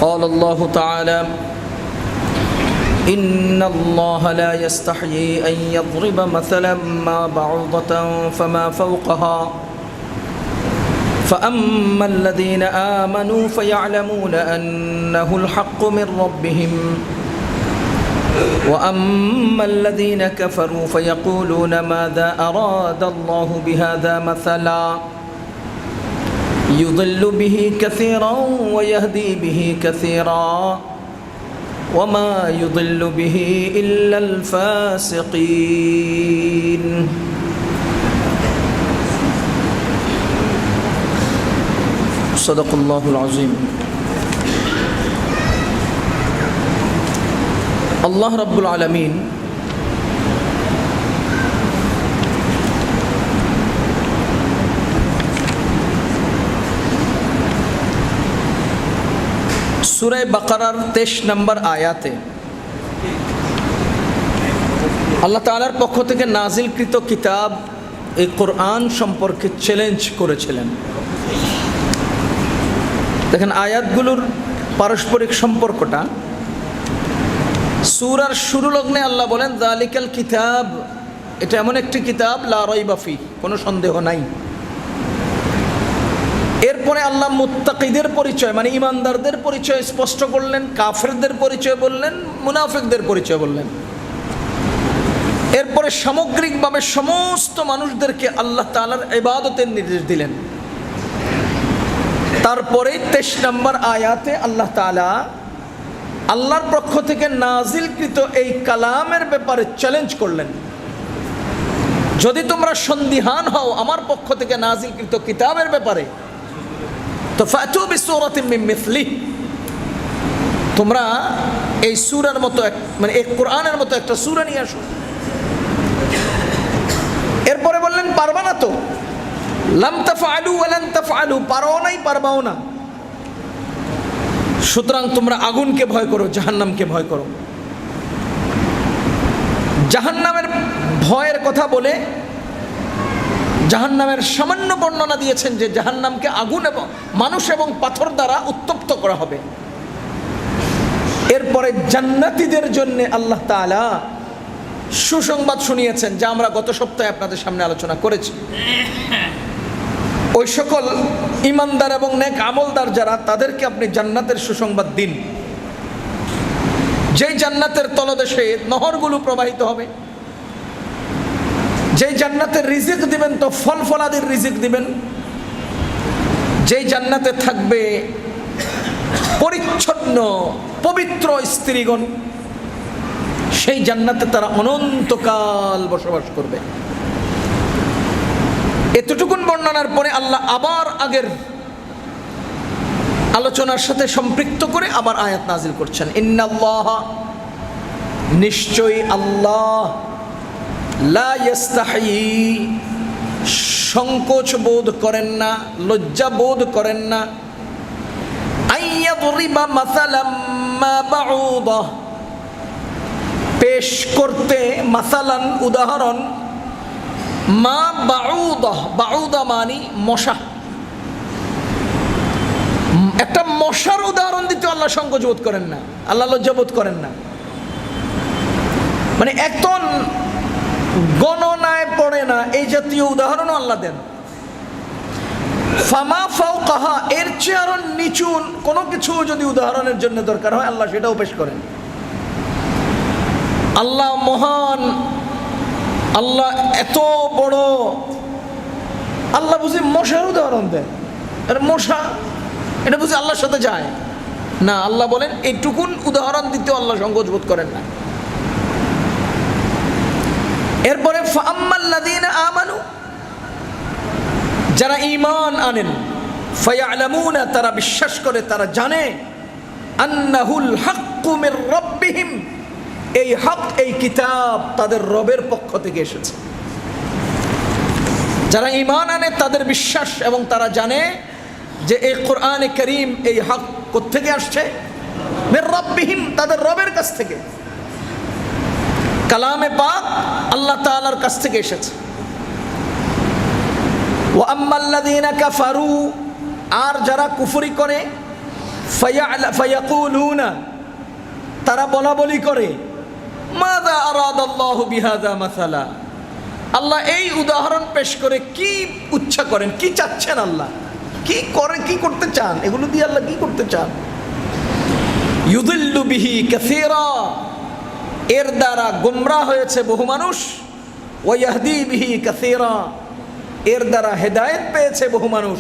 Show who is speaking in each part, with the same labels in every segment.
Speaker 1: قال الله تعالى إن الله لا يستحيي أن يضرب مثلا ما بعوضة فما فوقها فأما الذين آمنوا فيعلمون أنه الحق من ربهم وأما الذين كفروا فيقولون ماذا أراد الله بهذا مثلا يضل به كثيرا ويهدي به كثيرا وما يضل به إلا الفاسقين صدق الله العظيم আল্লাহ রাব্বুল আলামিন সূরা বাকারার 23 নম্বর আয়াতে আল্লাহ তাআলার পক্ষ থেকে নাজিলকৃত কিতাব এই কোরআন সম্পর্কে চ্যালেঞ্জ করেছিলেন। দেখেন আয়াতগুলোর পারস্পরিক সম্পর্কটা। সূরার শুরু লগ্নে আল্লাহ বলেন যালিকাল কিতাব, এটা এমন একটি কিতাব লা রাইবা ফি, কোনো সন্দেহ নাই। এরপরে আল্লাহ মুত্তাকিদের পরিচয় মানে ইমানদারদের পরিচয় স্পষ্ট করলেন, কাফেরদের পরিচয় বললেন, মুনাফিকদের পরিচয় বললেন। এরপরে সামগ্রিকভাবে সমস্ত মানুষদেরকে আল্লাহ তাআলার ইবাদতের নির্দেশ দিলেন। তারপরে 23 নম্বর আয়াতে আল্লাহ তাআলা আল্লাহর পক্ষ থেকে নাজিলকৃত এই কালামের ব্যাপারে চ্যালেঞ্জ করলেন, যদি তোমরা সন্দিহান হও আমার পক্ষ থেকে নাজিলকৃত কিতাবের ব্যাপারে তো ফাতু বিসূরাতিন মিন মিসলিহি, তোমরা এই সূরার মতো মানে এই কোরআনের মতো একটা সূরা নিয়ে আসো। এরপরে বললেন পারবা না তো, লাম তাফআলু ওয়া লান তাফআলু, পারো নাই পারবাও না, সুতরাং তোমরা আগুনকে ভয় করো, জাহান্নামকে ভয় করো। জাহান্নামের ভয়ের কথা বলে জাহান্নামের সামান্য বর্ণনা দিয়েছেন যে জাহান্নামকে আগুন এবং মানুষ এবং পাথর দ্বারা উত্তপ্ত করা হবে। এরপরে জান্নাতীদের জন্য আল্লাহ তাআলা সুসংবাদ শুনিয়েছেন, যা আমরা গত সপ্তাহে আপনাদের সামনে আলোচনা করেছি। ওই সকল ইমানদার এবং নেক আমলদার যারা, তাদেরকে আপনি জান্নাতের সুসংবাদ দিন, যেই জান্নাতের তলদেশে নহরগুলো প্রবাহিত হবে, যেই জান্নাতের রিজিক দিবেন তো ফল ফলাদির রিজিক দিবেন, যেই জান্নাতে থাকবে পরিচ্ছন্ন পবিত্র স্ত্রীগণ, সেই জান্নাতে তারা অনন্তকাল বসবাস করবে। এতটুকুন বর্ণনার পরে আল্লাহ আবার আগের আলোচনার সাথে সম্পৃক্ত করে আবার আয়াত নাজিল করছেন, ইন্নাল্লাহ, নিশ্চয়ই আল্লাহ, লা ইস্তাহি, সংকোচ বোধ করেন না, লজ্জা বোধ করেন না, আইয়াদরিবা মাসালাম মা বাউদা, পেশ করতে, মাসালান উদাহরণ, মা বাউদা, বাউদা মানি মশা, একটা মশার উদাহরণ দিতে আল্লাহ সংকোচ বোধ করেন না, আল্লাহ লজ্জা বোধ করেন না। মানে একদম গণনায় পড়ে না এই জাতীয় উদাহরণও আল্লাহ দেন। ফামা ফাওকাহা, এর চেয়ে আরো নিচু কোনো কিছু যদি উদাহরণের জন্য দরকার হয় আল্লাহ সেটাও পেশ করেন। আল্লাহ মহান, আল্লাহ এত বড়, আল্লাহ বুঝি মশার উদাহরণ দেন, আর মশা এটা বুঝি আল্লাহর সাথে যায় না। আল্লাহ বলেন এইটুকুন উদাহরণ দিতে আল্লাহ সংকোচ বোধ করেন না। এরপরে ফাআম্মাল্লাযীনা আমানু, যারা ঈমান আনেন, ফায়ালামুনা, তারা বিশ্বাস করে, তারা জানে, আন্নাহুল হাক্কু মির রাব্বিহিম, এই হক, এই কিতাব তাদের রবের পক্ষ থেকে এসেছে। যারা ঈমান আনে তাদের বিশ্বাস এবং তারা জানে যে এই কোরআনে কারীম, এই হক কোত্থেকে আসছে, মির রাব্বিহিম, তাদের রবের কাছ থেকে। কালামে পাক আল্লাহ তাআলার কাছ থেকে এসেছে। ওয়া আম্মাল্লাযীনা কাফারু, আর যারা কুফরি করে, ফায়াকুলুনা, তারা বলা বলি করে, মাযা আরাদাল্লাহু বিহাযা মাসালা, আল্লাহ এই উদাহরণ পেশ করে কি ইচ্ছা করেন, কি চাচ্ছেন, আল্লাহ কি করে, কি করতে চান, এগুলো দিয়ে আল্লাহ কি করতে চান। ইউদিল্লু বিহি কাসীরা, এর দ্বারা গোমরাহ হয়েছে বহু মানুষ, ওয়া ইয়াহদি বিহি কাসীরা, এর দ্বারা হেদায়েত পেয়েছে বহু মানুষ,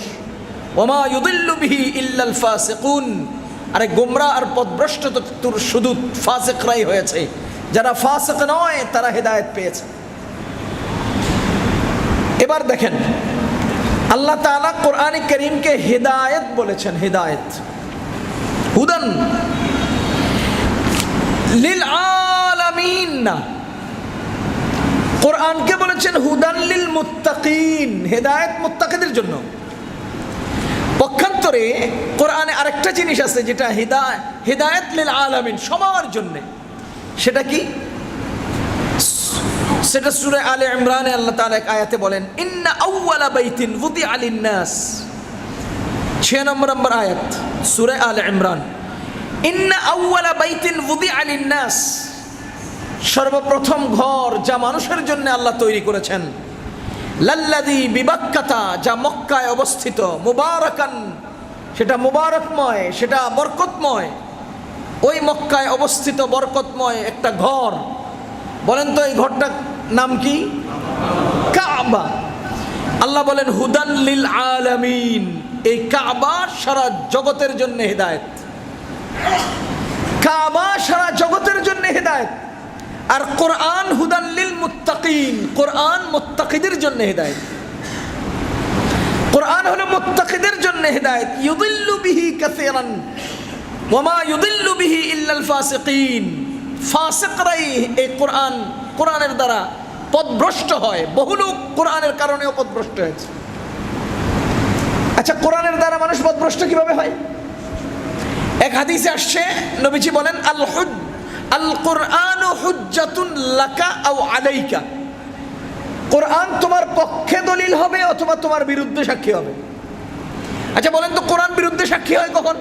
Speaker 1: ওয়া মা ইউদিল্লু বিহি ইল্লাল ফাসিকুন, আরে গোমরাহ আর পথভ্রষ্ট তো শুধু ফাসিকরাই হয়েছে, যারা ফাসিক নয় তারা হেদায়েত পেয়েছে। এবার দেখেন আল্লাহ তাআলা কোরআনে কারীমকে হেদায়েত বলেছেন, হেদায়েত, হুদান লিল আলামিন না, কোরআনকে বলেছেন হুদান লিল মুত্তাকিন, হেদায়েত মুত্তাকিদের জন্য। পক্ষান্তরে কোরআনে আরেকটা জিনিস আছে যেটা হেদায়েত লিল আলামিন, সবার জন্য। সেটা কি? সেটা সূরা আলে ইমরানে আল্লাহ তাআলা এক আয়াতে বলেন, ইন্না আউওয়ালা বাইতিন ওয়ুদিআ লিন-নাস, 6 নম্বর আয়াত সূরা আলে ইমরান। ইন্না আউওয়ালা বাইতিন ওয়ুদিআ লিন-নাস, সর্বপ্রথম ঘর যা মানুষের জন্য আল্লাহ তৈরি করেছেন, লাল্লাযী বিবাক্কাতা, যা মক্কায় অবস্থিত, মুবারাকান, সেটা মুবারকময়, সেটা বরকতময়, ওই মক্কায় অবস্থিত বরকতময় একটা ঘর। বলেন তো এই ঘরটার নাম কি? কাবা। আল্লাহ বলেন হুদান লিল আলামিন, এই কাবা সারা জগতের জন্য হেদায়েত, কাবা সারা জগতের জন্য হেদায়েত। আর কোরআন হুদান লিল মুত্তাকিন, কোরআন মুত্তাকিদের জন্য হেদায়েত, কোরআন হলো মুত্তাকিদের জন্য হেদায়েত। ইউদিল্লু বিহি কাসীরান ওয়া মা ইউদিল্লু বিহি ইল্লাল ফাসিকিন, ফাসিকরাই এই কোরআনের দ্বারা পথভ্রষ্ট হয়, বহু লোক কোরআনের কারণেও পথভ্রষ্ট হয়েছে। আচ্ছা, কোরআনের দ্বারা মানুষ পথভ্রষ্ট কিভাবে হয়? এক হাদিসে আসছে, নবীজি বলেন আল কুরআনু হুজ্জাতুন লাকা আও আলাইকা, কোরআন তোমার পক্ষে দলিল হবে অথবা তোমার বিরুদ্ধে সাক্ষী হবে। আচ্ছা বলেন তো, কোরআন বিরুদ্ধে সাক্ষী হয় কখন?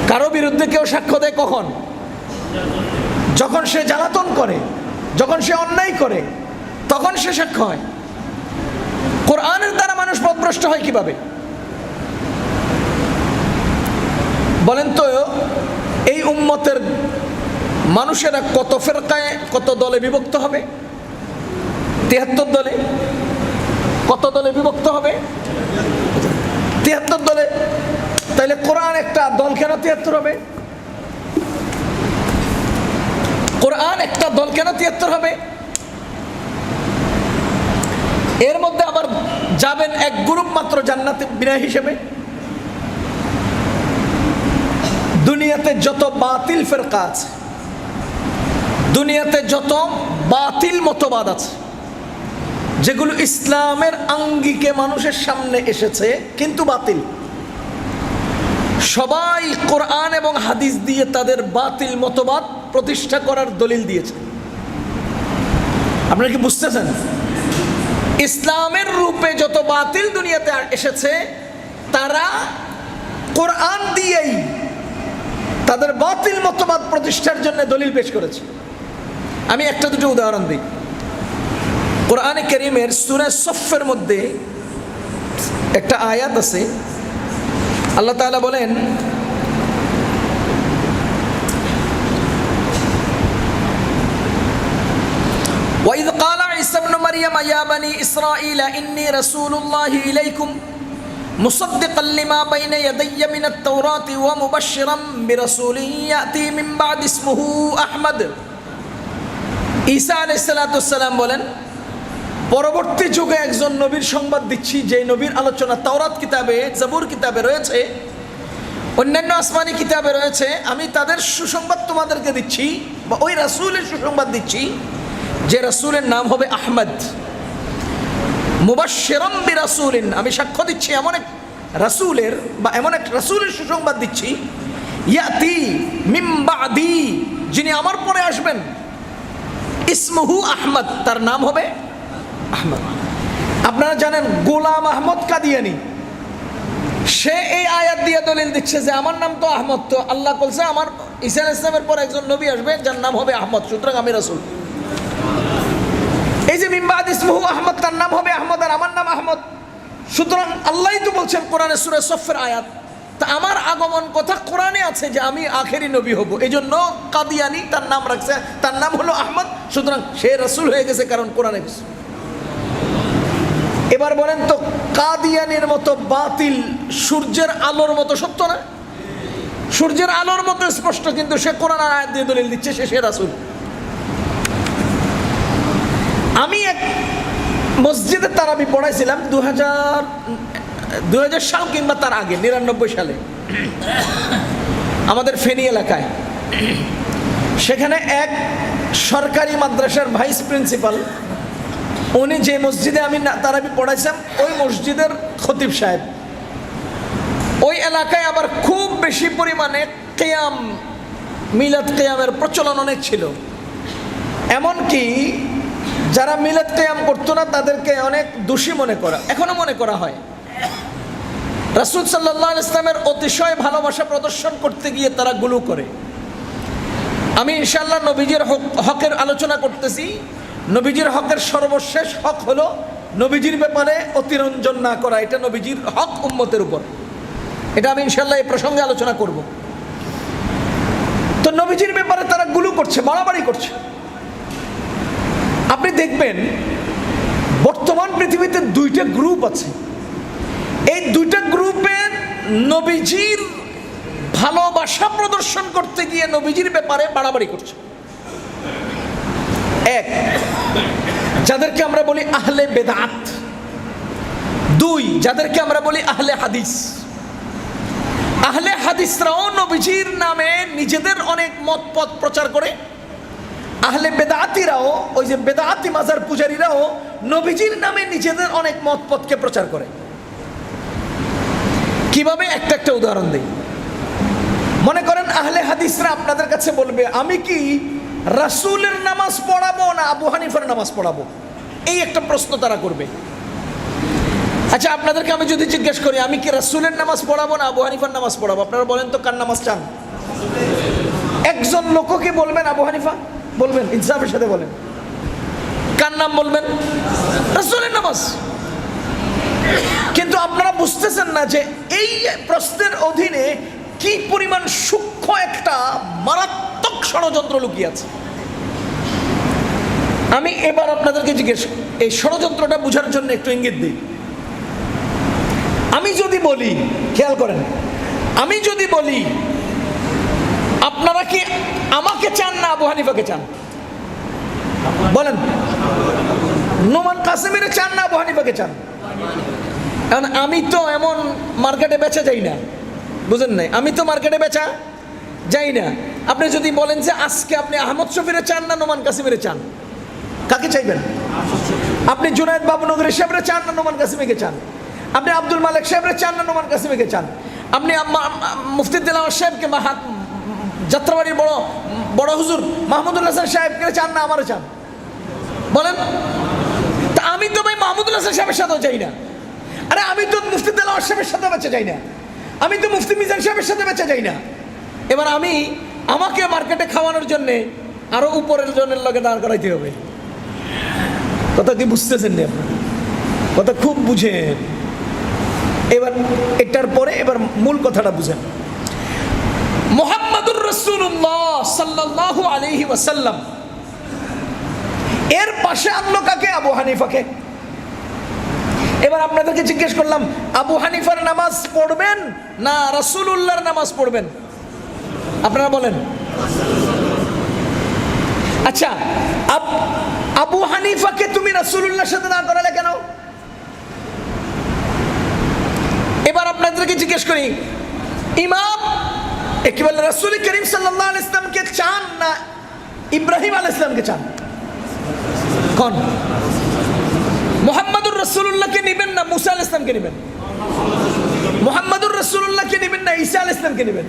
Speaker 1: কারো বিরুদ্ধে কেউ সাক্ষ্য দেয় কখন? যখন সে জ্বালাতন করে, যখন সে অন্যায় করে, তখন সে সাক্ষ্য হয়। কোরআনের দ্বারা মানুষ পথভ্রষ্ট হয় কিভাবে বলেন তো? এই উম্মতের মানুষেরা কত ফেরকায়, কত দলে বিভক্ত হবে? 73 দলে। কত দলে বিভক্ত হবে? 73 দলে। তাইলে কোরআন একটা দল কেন 73 হবে? কোরআন একটা দল কেন 73 হবে? এর মধ্যে আবার যাবেন এক গ্রুপ মাত্র জান্নাতে বিনা হিসেবে। দুনিয়াতে যত বাতিল ফিরকা আছে, দুনিয়াতে যত বাতিল মতবাদ আছে, যেগুলো ইসলামের আঙ্গিকে মানুষের সামনে এসেছে কিন্তু বাতিল, সবাই কোরআন এবং হাদিস দিয়ে তাদের বাতিল মতবাদ প্রতিষ্ঠা করার দলিল দিয়েছে। আপনারা কি বুঝতেছেন? ইসলামের রূপে যত বাতিল দুনিয়াতে এসেছে, তারা কোরআন দিয়েই তাদের বাতিল মতবাদ প্রতিষ্ঠার জন্য দলিল পেশ করেছে। আমি একটা দুটো উদাহরণ দিই। কোরআনে কারীমের সূরা সফের মধ্যে একটা আয়াত আছে, আল্লাহ তাআলা বলেন, وَإِذْ قَالَ عِيسَى ابْنُ مَرْيَمَ يَا بَنِي إِسْرَائِيلَ إِنِّي رَسُولُ اللَّهِ إِلَيْكُمْ مُصَدِّقًا لِمَا بَيْنَ يَدَيَّ مِنَ التَّوْرَاةِ وَمُبَشِّرًا بِرَسُولٍ يَأْتِي مِنْ بَعْدِي اسْمُهُ أَحْمَدُ। ঈসা আলাইহিস সালাতু ওয়াস সালাম বলেন, পরবর্তী যুগে একজন নবীর সংবাদ দিচ্ছি, যে নবীর আলোচনা তাওরাত কিতাবে, জবুর কিতাবে রয়েছে, অন্যান্য আসমানি কিতাবে রয়েছে। আমি তাদের সুসংবাদ তোমাদেরকে দিচ্ছি, বা ওই রাসূলের সুসংবাদ দিচ্ছি, যে রাসূলের নাম হবে আহমদ। মুবাশশিরাম বিরাসূলিন, আমি সাক্ষ্য দিচ্ছি এমন এক রাসূলের, বা এমন এক রাসূলের সুসংবাদ দিচ্ছি, ইয়াতি মিন বাদি, যিনি আমার পরে আসবেন, ইসমুহু আহমদ, তার নাম হবে আহমদ। আপনারা জানেন গোলাম আহমদ কাদিয়ানি, সে এই আয়াত দিয়ে দলিল দিচ্ছে যে আমার নাম তো আহমদ, তো আল্লাহ বলছে আমার ঈসা আলাইহিস সালামের পর একজন নবী আসবে যার নাম হবে আহমদ, সুতরাং আমি রাসূল। এই যে মিন বাদি ইসমুহু আহমদ, তার নাম হবে আহমদ আর আমার নাম আহমদ, সুতরাং আল্লাহই তো বলছেন কোরআনে সূরা সফের আয়াত, তা আমার আগমন কথা কোরআনে আছে যে আমি আখেরি নবী হব, এই জন্য কাদিয়ানি তার নাম রাখছে, তার নাম হলো আহমদ, সুতরাং সে রাসূল হয়ে গেছে কারণ কোরআনে গেছে। এবার বলেন তো কাদিয়ানির মতো বাতিল সূর্যের আলোর মতো সত্য না? সূর্যের আলোর মতো স্পষ্ট, কিন্তু সে কোরআন আয়াত দিয়ে দলিল দিচ্ছে সে রাসূল। আমি এক মসজিদে তারাবি পড়াইছিলাম 2000 সাল কিংবা তার আগে 99 সালে আমাদের ফেনী এলাকায়। সেখানে এক সরকারি মাদ্রাসার ভাইস প্রিন্সিপাল, উনি যে মসজিদে আমি তারাবি পড়াইছিলাম ওই মসজিদের খতিব সাহেব, ওই এলাকায় আবার খুব বেশি পরিমাণে কিয়াম, মিলাদ কিয়ামের প্রচলন অনেক ছিল। এমনকি যারা মিলাদ কিয়াম করতো না তাদেরকে অনেক দোষী মনে করা, এখনো মনে করা হয়। রাসূল সাল্লাল্লাহু আলাইহি ওয়াসাল্লামের অতিশয় ভালোবাসা প্রদর্শন করতে গিয়ে তারা গুলো করে। আমি ইনশাআল্লাহ নবীজির হকের আলোচনা করতেছি। নবীজির হকের সর্বশেষ হক হলো নবীজির ব্যাপারে অতিরঞ্জন না করা, এটা নবীজির হক উম্মতের উপর, এটা আমি ইনশাআল্লাহ এই প্রসঙ্গে আলোচনা করব। তো নবীজির ব্যাপারে তারা গুলো করছে, বাড়াবাড়ি করছে। আপনি দেখবেন বর্তমান পৃথিবীতে দুইটা গ্রুপ আছে, এই দুইটা গ্রুপে নবীজির ভালোবাসা প্রদর্শন করতে গিয়ে নবীজির ব্যাপারে বাড়াবাড়ি করছে। এক, যাদেরকে আমরা বলি আহলে বেদাত। দুই, যাদেরকে আমরা বলি আহলে হাদিস। আহলে হাদিসরাও নবীজির নামে নিজেদের অনেক মত পথ প্রচার করে, আহলে বেদাতিরাও, ওই যে বেদাতি মাজার পূজারীরাও নবীজির নামে নিজেদের অনেক মত পথকে প্রচার করে। কিভাবে? একটা উদাহরণ দেই। মনে করেন আহলে হাদিসরা আপনাদের কাছে বলবে আমি কি রাসূলের নামাজ পড়াবো না আবু হানিফার নামাজ পড়াবো, এই একটা প্রশ্ন তারা করবে। আচ্ছা, আপনাদেরকে আমি যদি জিজ্ঞেস করি আমি কি রাসূলের নামাজ পড়াবো না আবু হানিফার নামাজ পড়াবো, আপনারা বলেন তো কার নামাজ চান? একজন লোককে বলবেন আবু হানিফা, বলবেন ইনসাফের সাথে বলেন, কার নাম বলবেন? রাসূলের নামাজ। কিন্তু আপনারা বুঝতেছেন না যে এই প্রশ্নের অধীনে কি পরিমাণ সূক্ষ্ম একটা মারাত্মক ষড়যন্ত্র লুকিয়ে আছে। আমি এবার আপনাদেরকে জিজ্ঞেস, এই ষড়যন্ত্রটা বোঝার জন্য একটু ইঙ্গিত দিই। আমি যদি বলি, খেয়াল করেন, আমি যদি বলি আপনারা কি আমাকে চান না আবু হানিফাকে চান? বলেন। নোমান কাসেমের চান না আবু হানিফাকে চান? কারণ আমি তো এমন মার্কেটে বেচা যাই না, বুঝেন নাই? আমি তো মার্কেটে বেচা যাই না। আপনি যদি বলেন যে আজকে আপনি আহমদ শফিরে চান না নোমান কাসিমের চান, কাকে চাইবেন? আপনি জুনায়েদ বাবুনগরী সাহেবরে চান না নোমান কাসিমকে চান? আপনি আব্দুল মালিক সাহেবরে চান না নোমান কাসিমকে চান? আপনি মুফতি দিলাওয়ার সাহেবকে যাত্রাবাড়ির বড় হুজুর মাহমুদুল হাসান সাহেবকে চান না আমারও চান? বলেন। তা আমি তো ভাই মাহমুদুল হাসান সাহেবের সাথেও চাই না। আরে আমি তো মুফতি দিলাওয়ার সাহেবের সাথে বেঁচে যাই না, আমি তো মুফতি মিজান সাহেবের সাথে বেঁচে যাই না। এবার আমাকে মার্কেটে খাওয়ানোর জন্যে আরো উপরের জনের লগে দাঁড় করাইতে হবে। কথা কি বুঝতেছেন না আপনারা? কথা খুব বুঝেন। এবার এটার পরে এবার মূল কথাটা বুঝেন। মুহাম্মাদুর রাসূলুল্লাহ সাল্লাল্লাহু আলাইহি ওয়াসাল্লাম এর পাশে আনলো কাকে? আবু হানিফাকে। এবার আপনাদেরকে জিজ্ঞেস করলাম আবু হানিফার নামাজ পড়বেন না রাসূলুল্লাহর নামাজ পড়বেন? আপনারা বলেন। আচ্ছা, আবু হানিফাকে তুমি রাসূলুল্লাহর সাথে না করালে কেন? এবার আপনাদেরকে জিজ্ঞেস করি, ইমাম একেবারে রাসূল করিম সাল্লাল্লাহু আলাইহি ওয়াসাল্লামকে চান না ইব্রাহিম আলাইহিস সালামকে চান? কোন? মুহাম্মাদুর রাসূলুল্লাহকে নেবেন না মুসা আলাইহিস সালামকে নেবেন? মুহাম্মাদুর রাসূলুল্লাহকে নেবেন না ঈসা আলাইহিস সালামকে নেবেন?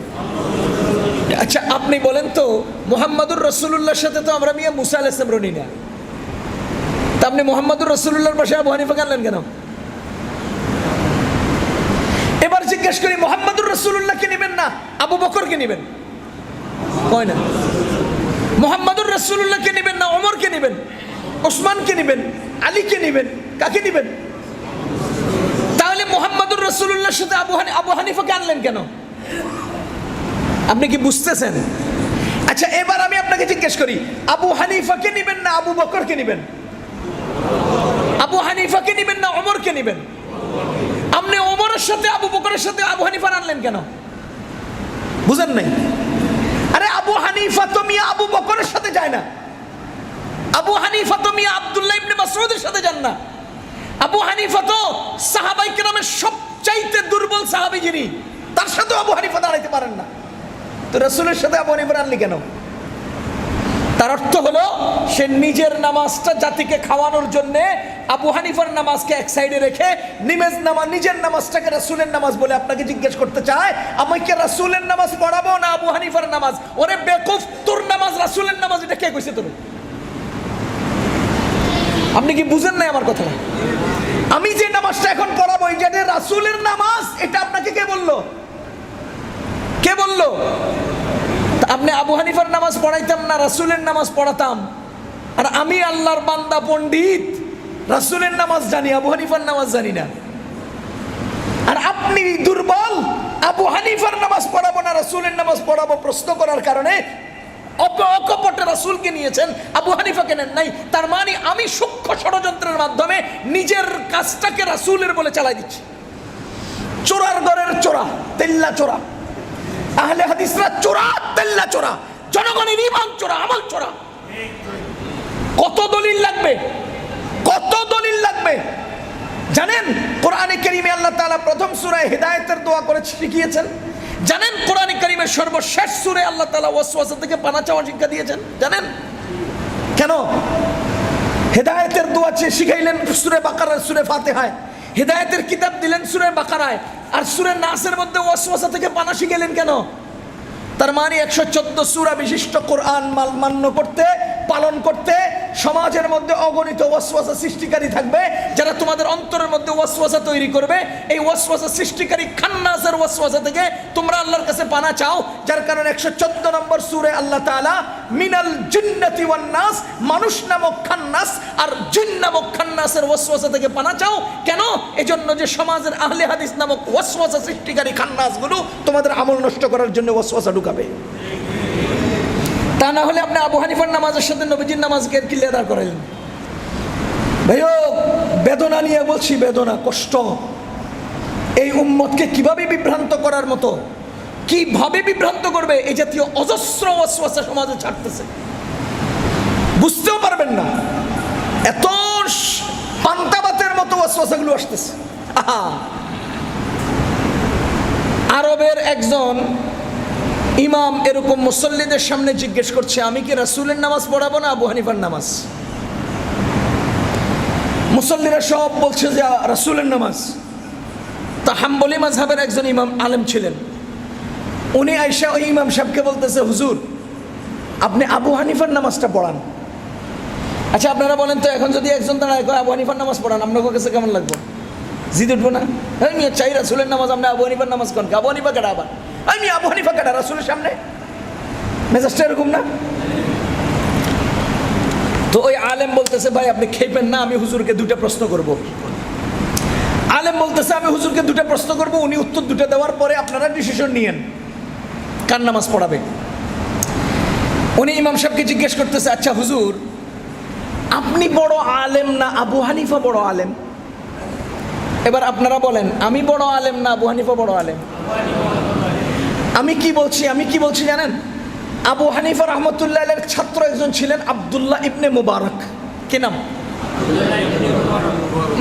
Speaker 1: আচ্ছা, আপনি বলেন তো মুহাম্মাদুর রাসূলুল্লাহর সাথে তো আমরা মিয়া মুসা আলাইহিস সালাম রনি না, তা আপনি মুহাম্মাদুর রাসূলুল্লাহর পাশে আবু হানিফাকে আনলেন কেন? এবার জিজ্ঞেস জিজ্ঞেস করি মুহাম্মদুর রাসূলুল্লাহকে নেবেন না আবু বকরকে নেবেন? কয় না। মুহাম্মদুর রাসূলুল্লাহকে নেবেন না ওমরকে নেবেন, ওসমানকে নেবেন, আলীকে নেবেন, কাকে নেবেন? তাহলে মুহাম্মদুর রাসূলুল্লাহর সাথে আবু হানিফাকে আনলেন কেন? আপনি কি বুঝতেছেন? আচ্ছা এবার আমি আপনাকে জিজ্ঞেস করি আবু হানিফাকে নেবেন না আবু বকরকে নেবেন? আবু হানিফাকে নেবেন না ওমরকে নেবেন? আপনি ওমরের সাথে আবু বকরের সাথে আবু হানিফা আনলেন কেন? বুঝেন নাই? আরে আবু হানিফা তো মিয়া আবু বকরের সাথে যায় না, আবু হানিফা তো মিয়া আব্দুল্লাহ ইবনে মাসউদের সাথে যান না, আবু হানিফা তো সাহাবায়ে কেরামের সবচাইতে দুর্বল সাহাবী যিনি, তার সাথে আবু হানিফা দাঁড়াইতে পারেন না। তো রাসূলের সাথে আবু হানিফা আনলি কেন? তার অর্থ হলো সে নিজের নামাজটা জাতিকে খাওয়ানোর জন্য আবু হানিফার নামাজকে এক সাইডে রেখে নিজের নামাজটাকে রাসূলের নামাজ বলে আপনাকে জিজ্ঞেস করতে চায় আমাকে রাসূলের নামাজ পড়াবো না আবু হানিফার নামাজ? ওরে বেকুফ, তোর নামাজ রাসূলের নামাজ, এটা কে কইছে তোর? আপনি কি বুঝেন নাই আমার কথা? আমি যে নামাজটা এখন পড়াবো এই যে রাসূলের নামাজ, এটা আপনাকে কে বললো? কে বললো? আপনি আবু হানিফার নামাজ পড়াইতাম না রাসূলের নামাজ পড়াতাম, আর আমি আল্লাহর বান্দা পণ্ডিত রাসূলের নামাজ জানি আবু হানিফার নামাজ জানি না। আর আপনি দুর্বল, আবু হানিফার নামাজ পড়াবো না রাসূলের নামাজ পড়াবো প্রশ্ন করার কারণে অকপটে রাসূলকে নিয়েছেন, আবু হানিফাকে নেন নাই। তার মানে আমি সূক্ষ্ম ষড়যন্ত্রের মাধ্যমে নিজের কাজটাকে রাসূলের বলে চালাই দিচ্ছি। চোরার ঘরের চোরা, তেল্লা চোরা, আহলে হাদিসরা চোরা, তেল্লা চোরা, জনগণের ঈমান চোরা, আমল চোরা। কত দলিল লাগবে, কত দলিল লাগবে জানেন? কোরআনে কারীমে আল্লাহ তাআলা প্রথম সূরায় হিদায়াতের দোয়া করে শিখিয়েছেন। জানেন কোরআনে কারীমের সর্বশেষ সূরায় আল্লাহ তাআলা ওয়াসওয়াসা থেকে পানা চাওয়ার শিক্ষা দিয়েছেন? জানেন কেন? হিদায়াতের দোয়া শিখাইলেন সূরা বাকারার সূরা ফাতিহায়, হিদায়াতের কিতাব দিলেন সূরা বাকারায়, আর সূরা নাসের মধ্যে ওয়াসওয়াসা থেকে পানা শিখাইলেন কেন? তার মানে 114 সূরা বিশিষ্ট কোরআন মান্য করতে, পালন করতে সমাজের মধ্যে অগণিত ওয়াসওয়াসা সৃষ্টিকারী থাকবে, যারা তোমাদের অন্তরের মধ্যে ওয়াসওয়াসা তৈরি করবে। এই ওয়াসওয়াসা সৃষ্টিকারী খান্নাসের ওয়াসওয়াসা থেকে তোমরা আল্লাহর কাছে পানা চাও। যার কারণে 114 নম্বর সূরায় আল্লাহ তাআলা মিনাল জিন্নাতি ওয়ান নাস, মানুষ নামক খান্নাস আর জিন নামক খান্নাসের ওয়াসওয়াসা থেকে পানা চাও। কেন? এজন্য যে সমাজের আহলে হাদিস নামক ওয়াসওয়াসা সৃষ্টিকারী খান্নাসগুলো তোমাদের আমল নষ্ট করার জন্য ওয়াসওয়াসা ঢুকাবে। তা না হলে আপনি আবু হানিফার নামাজের সাথে নবীজির নামাজকে কি লেদার করাইলেন? ভাইও বেদনা নিয়ে বলছি, বেদনা, কষ্ট। এই উম্মতকে কিভাবে বিভ্রান্ত করার মতো, কিভাবে বিভ্রান্ত করবে এই জাতীয় অজস্র ওয়াসওয়াসা সমাজে ছাড়তেছে, বুঝতেও পারবেন না। এত পান্তাবাতের মতো ওয়াসওয়াসাগুলো আসতেছে। আরবের একজন ইমাম এরকম মুসল্লিদের সামনে জিজ্ঞেস করছে আমি কি রাসূলের নামাজ পড়াবো না আবু হানিফার নামাজ? মুসল্লিরা সব বলছে যে রাসূলের নামাজ। তা হাম্বলি মাযহাবের একজন ইমাম আলেম ছিলেন, উনি আয়েশা ওই ইমাম সাহেবকে বলতেছে হুজুর আপনি আবু হানিফার নামাজটা পড়ান। আচ্ছা আপনারা বলেন তো, এখন যদি একজন দাঁড়ায় কয় আবু হানিফার নামাজ পড়ান, আপনার কাছে কেমন লাগবে? জিদ উঠবো না? আমি চাই রাসূলের নামাজ, আপনি আবু হানিফার নামাজ কোন? আবু হানিফা কেডা? আবার আমি আবু হানিফা কেডা রাসূলের সামনে? মেজাজটা এরকম না? তো ওই আলেম বলতেছে ভাই আপনি খেপেন না, আমি হুজুরকে দুটো প্রশ্ন করব। আলেম বলতেছে আমি হুজুরকে দুটো প্রশ্ন করব, উনি উত্তর দুটো দেওয়ার পরে আপনারা ডিসিশন নিয়েন কার নামাজ পড়াবে। উনি ইমাম সাহেবকে জিজ্ঞেস করতেছে আচ্ছা হুজুর আপনি বড় আলেম না আবু হানিফা বড় আলেম? এবার আপনারা বলেন আমি বড় আলেম না আবু হানিফা বড় আলেম? আমি কি বলছি জানেন? আবু হানিফা রাহমাতুল্লাহ আলাইহির ছাত্র একজন ছিলেন আব্দুল্লাহ ইবনে মুবারক। কি নাম?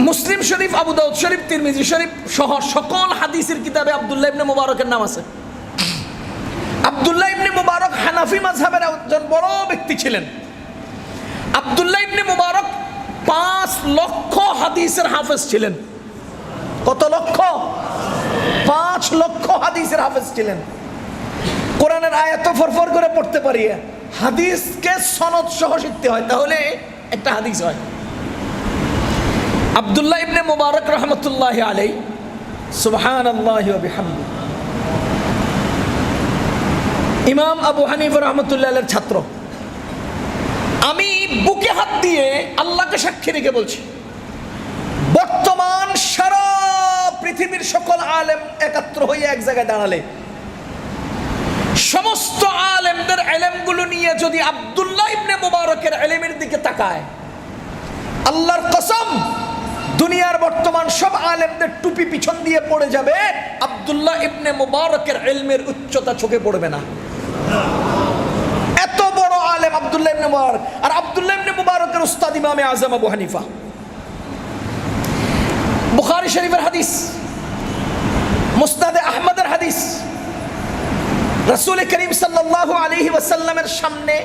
Speaker 1: মুসলিম শরীফ, আবু দাউদ শরীফ, তিরমিজি শরীফ সহ সকল হাদিসের কিতাবে আব্দুল্লাহ ইবনে মুবারকের নাম আছে। আব্দুল্লাহ ইবনে মুবারক হানাফি মাযহাবের একজন বড় ব্যক্তি ছিলেন। আব্দুল্লাহ ইবনে মুবারক 5 লক্ষ হাদিসের হাফেজ ছিলেন। কত লক্ষ? 5 লক্ষ হাদিসের হাফেজ ছিলেন। কোরআনের আয়াত ফরফর করে পড়তে পারি, হাদিসকে সনদ সহ শিখতে হয়, তাহলে একটা হাদিস হয়। আব্দুল্লাহ ইবনে মুবারক রহমতুল্লাহ আলাইহি সুবহানাল্লাহি ওয়া বিহামদি। ইমাম আবু হানিফা রাহমাতুল্লাহ আলাইহির ছাত্র। আমি বুকে হাত দিয়ে আল্লাহকে সাক্ষী রেখে বলছি, বর্তমান সারা পৃথিবীর সকল আলেম একাত্র হয়ে এক জায়গায় দাঁড়ালে সমস্ত আলেমদের ইলমগুলো নিয়ে যদি আব্দুল্লাহ ইবনে মুবারকের ইলমের দিকে তাকায়, আল্লাহর কসম দুনিয়ার বর্তমান সব আলেমদের টুপি পিছন দিয়ে পড়ে যাবে, আব্দুল্লাহ ইবনে মুবারকের ইলমের উচ্চতা চোখে পড়বে না। এত বড় আলেম আব্দুল্লাহ ইবনে মুবারক, আর আব্দুল্লাহ ইবনে মুবারকের উস্তাদ ইমামে আজম আবু হানিফা। বুখারী শরীফের হাদিস, মুসনাদে আহমদের হাদিস, রাসূল করিম সাল্লাল্লাহু আলাইহি ওয়াসাল্লামের সামনে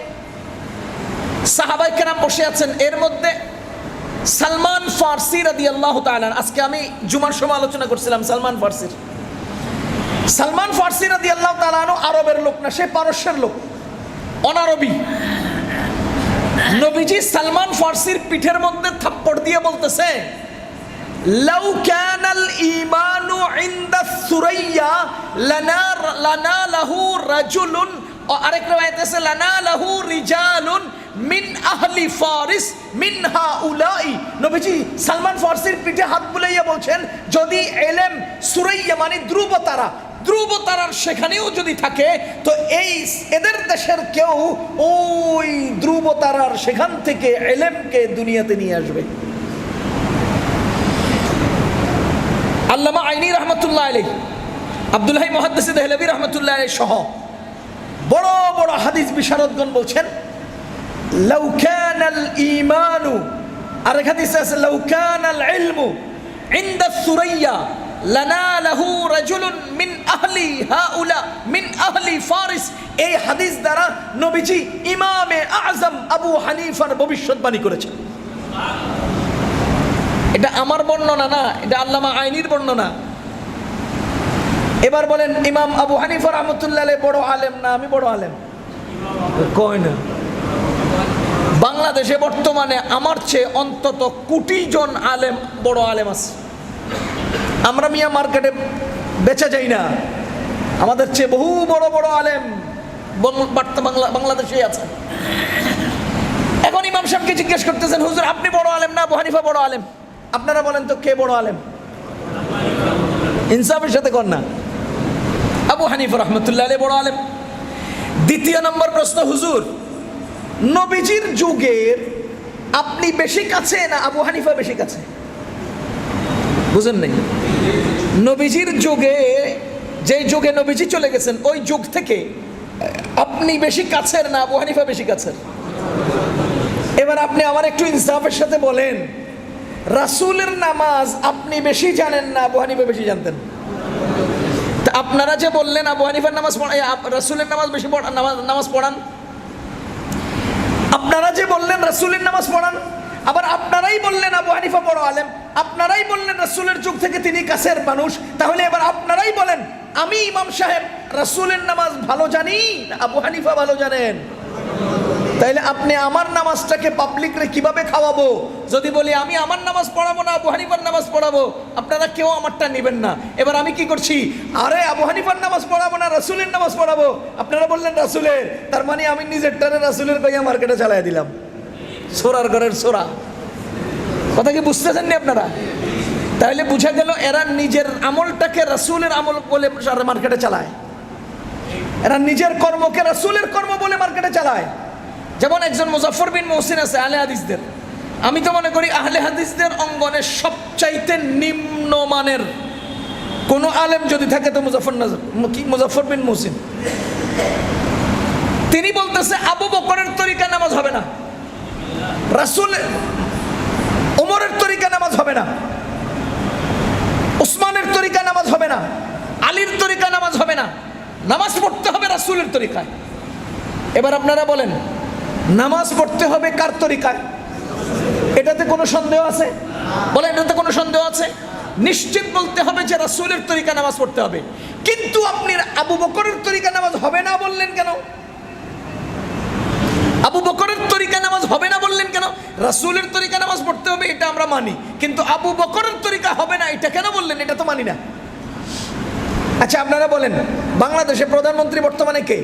Speaker 1: সাহাবায়ে কেরাম বসে আছেন। এর মধ্যে সালমান ফারসি রাদিয়াল্লাহু তাআলা, আজকে আমি জুমার সময় আলোচনা করছিলাম সালমান ফারসির। সালমান ফারসি রাদিয়াল্লাহু তাআলা আরবের লোক না, সে পারস্যের লোক, অনারবি। নবীজি সালমান ফারসির পিঠের মধ্যে থাপ্পড় দিয়ে বলতেছে, লাউ কানাল ঈমানু ইনদা সুরাইয়া লানা লাহু রাজুলুন, আরেক riwayat আছে লানা লাহু রিজালুন মিন আহলি ফারিস মিন হাউলাই। নবীজি সালমান ফারসির পিঠে হাত বুলাইয়া বলছেন, যদি ইলম সুরাইয়া মানে ধ্রুব তারা, ধ্রুব তারার সেখানেও যদি থাকে, তো এই এদের দেশের কেউ ওই ধ্রুব তারার সেখান থেকে ইলমকে দুনিয়াতে নিয়ে আসবে। আল্লামা আইনি রহমতুল্লাহ আলাইহি, আব্দুল্লাহ মুহাদ্দিস দেহলভী রহমতুল্লাহ আলাইহি সহ বড় বড় হাদিস বিশারদগণ বলছেন, লাউ কানাল ঈমানু, আর হাদিসে আছে লাউ কানাল ইলমু ইনদা সুরাইয়া লানালাহু রাজুলুন মিন আহলি হাউলা মিন আহলি ফারিস। এই হাদিস দ্বারা নবীজি ইমামে আজম আবু হানিফার ভবিষ্যৎবাণী করেছেন। এটা আমার বর্ণনা না, এটা আল্লামা আইনির বর্ণনা। এবার বলেন, ইমাম আবু হানিফা রাহমাতুল্লাহ আলাইহি বড় আলেম না আমি বড় আলেম? কয় না। বাংলাদেশে বর্তমানে আমার চেয়ে অন্তত কোটি জন আলেম, বড় আলেম আছে। আমরা মিয়া মার্কেটে বেচা যাই না, আমাদের চেয়ে বহু বড় বড় আলেম বাংলাদেশে আছে। এখন ইমাম সাহেবকে জিজ্ঞেস করতেছেন, হুজুর আপনি বড় আলেম না আবু হানিফা বড় আলেম? আপনারা বলেন তো কে বড় আলেম? ইনসাফের সাথে কর না। আবু হানিফা রাহমাতুল্লাহ আলাইহি বড় আলেম। দ্বিতীয় নম্বর প্রশ্ন, হুজুর নবীজির যুগের আপনি বেশি কাছে না আবু হানিফা বেশি কাছে? বুঝেন নাই? নবীজির যুগে, যে যুগে নবীজি চলে গেছেন, ওই যুগ থেকে আপনি বেশি কাছের না আবু হানিফা বেশি কাছের? এবার আপনি আমার একটু ইনসাফের সাথে বলেন, রাসূলের নামাজ আপনি বেশি জানেন না আবু হানিফা বেশি জানতেন? তা আপনারা যে বললেন আবু হানিফার নামাজ রাসূলের নামাজ বেশি নামাজ পড়ান, আপনারা যে বললেন রাসূলের নামাজ পড়ান, আবার আপনারাই বললেন আবু হানিফা বড় আলেম, আপনারাই বললেন রাসূলের যুগ থেকে তিনি কাছের মানুষ। তাহলে এবার আপনারাই বলেন, আমি ইমাম সাহেব রাসূলের নামাজ ভালো জানি না আবু হানিফা ভালো জানেন? তাইলে আপনি আমার নামাজটাকে পাবলিকরে কিভাবে খাওয়াবো? যদি বলি আমি আমার নামাজ পড়াবো না আবু হানিফার নামাজ পড়াবো, আপনারা কেউ আমারটা নেবেন না। এবার আমি কি করছি, আরে আবু হানিফার নামাজ পড়াবো না রাসূলের নামাজ পড়াবো, আপনারা বললেন রাসূলের, তার মানে আমি নিজের টানে রাসূলের কইয়া মার্কেটে চালাই দিলাম। সোরার ঘরের সোরা। কথা কি বুঝতেছেন না আপনারা? তাহলে বুঝা গেল এরা নিজের আমলটাকে রাসূলের আমল বলে মার্কেটে চালায়, এরা নিজের কর্মকে রাসূলের কর্ম বলে মার্কেটে চালায়। যেমন একজন মুজাফফর বিন মুহসিন আছে আহলে হাদিসদের, আমি তো মনে করি আহলে হাদিসদের অঙ্গনে সবচাইতে নিম্নমানের কোন আলেম যদি থাকে তো মুজাফফর বিন মুহসিন। তিনি বলতেছে আবু বকরের তরিকা নামাজ হবে না, রাসূল ওমরের তরিকা নামাজ হবে না, উসমানের তরিকা নামাজ হবে না, আলীর তরিকা নামাজ হবে না, নামাজ পড়তে হবে রাসূলের তরিকায়। এবার আপনারা বলেন, নামাজ পড়তে হবে কার তরিকায়? এটাতে কোনো সন্দেহ আছে? বলেন, এটাতে কোনো সন্দেহ আছে? নিশ্চিত বলতে হবে যে রাসূলের তরিকা নামাজ পড়তে হবে। কিন্তু আপনি আবু বকরের তরিকা নামাজ হবে না বললেন কেন? আবু বকরের তরিকা নামাজ হবে না বললেন কেন? রাসূলের তরিকা নামাজ পড়তে হবে এটা আমরা মানি, কিন্তু আবু বকরের তরিকা হবে না এটা কেন বললেন? এটা তো মানি না। আচ্ছা আপনারা বলেন, বাংলাদেশে প্রধানমন্ত্রী বর্তমানে কে?